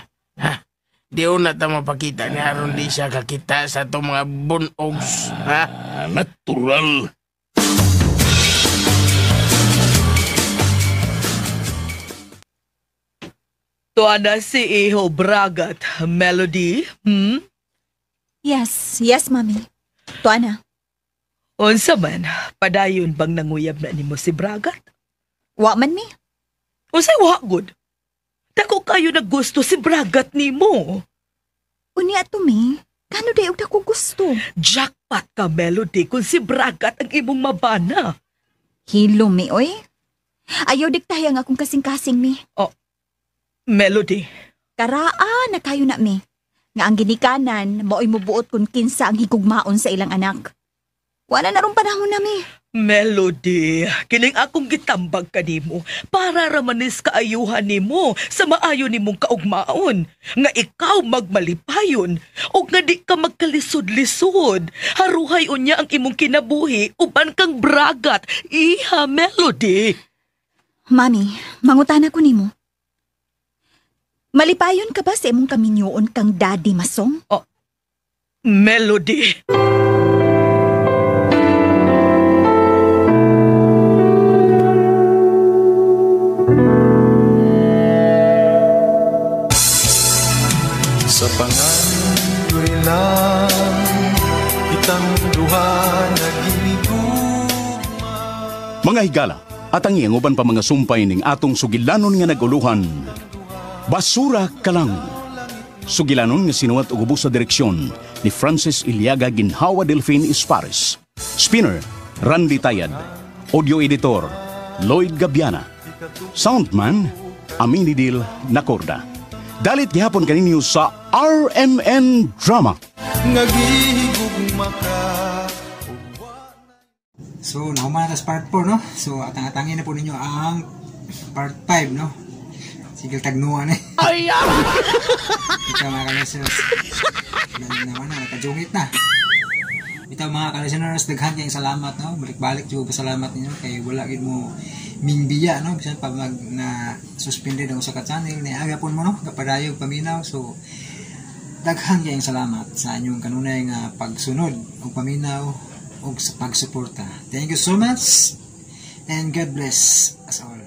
Di una ta mapakita niya aron di siya kakita sa itong mga bunogs. Natural. Tuana si Iho Bragat, Melody, Yes, mami. Tuana. Unsa man, padayon bang nanguyab na nimo si Bragat? Wa man mi. Unsay wa good? Dako kayo naggusto si Bragat nimo. Uni ato mi, kano day og dako gusto? Jackpot ka, Melody, kung si Bragat ang imong mabana. Hilo mi, oy. Ayaw diktahang akong kasing-kasing mi. Melody. Karaa na kayo na mi. Nga ang ginikanan, mao'y mubuot kung kinsa ang higugmaon sa ilang anak. Wala na ron panahon na mi. Melody, kining akong gitambag ka nimo para ramanis kaayuhan nimo sa maayo nimong kaugmaon. Nga ikaw magmalipayon o nga di ka magkalisod-lisod. Haruhay unya ang imong kinabuhi uban kang Bragat. Iha, Melody. Mami, mangutana ko nimo. Malipayon ka ba sa imong kaminyoon kang Daddy Masong? Melody. Sa pangandoy lang kitang duha naghinigugma. Mga higala, at ang iyanguban pa mga sumpay ning atong sugilanon nga naguluhan. Basura ka lang. Sugilanon nga sinuwat og ubos sa direksyon ni Francis Iliaga Ginhawa Delfin Ispares. Spinner, Randy Tayad. Audio editor, Lloyd Gabiana. Soundman, Aminidil Nacorda. Dalit gihapon kaninyo sa RMN Drama. So, nahuman na part 4, no? So, atang-atangin na po ninyo ang part 5, no? Sigil tagnuan eh. Ito mga ka-listeners. Nakajungit na. Ito mga ka-listeners, daghan kayong salamat, no? Balik-balik juga pasalamat ninyo kay wala gid mo mingbiya, no? Bisan pag na-suspended ang usa ka channel, niagapon mo, no? Kapadayog, paminaw. So, daghan kayong salamat sa inyong kanunay nga pagsunod o paminaw o sa pagsuporta. Thank you so much and God bless us all.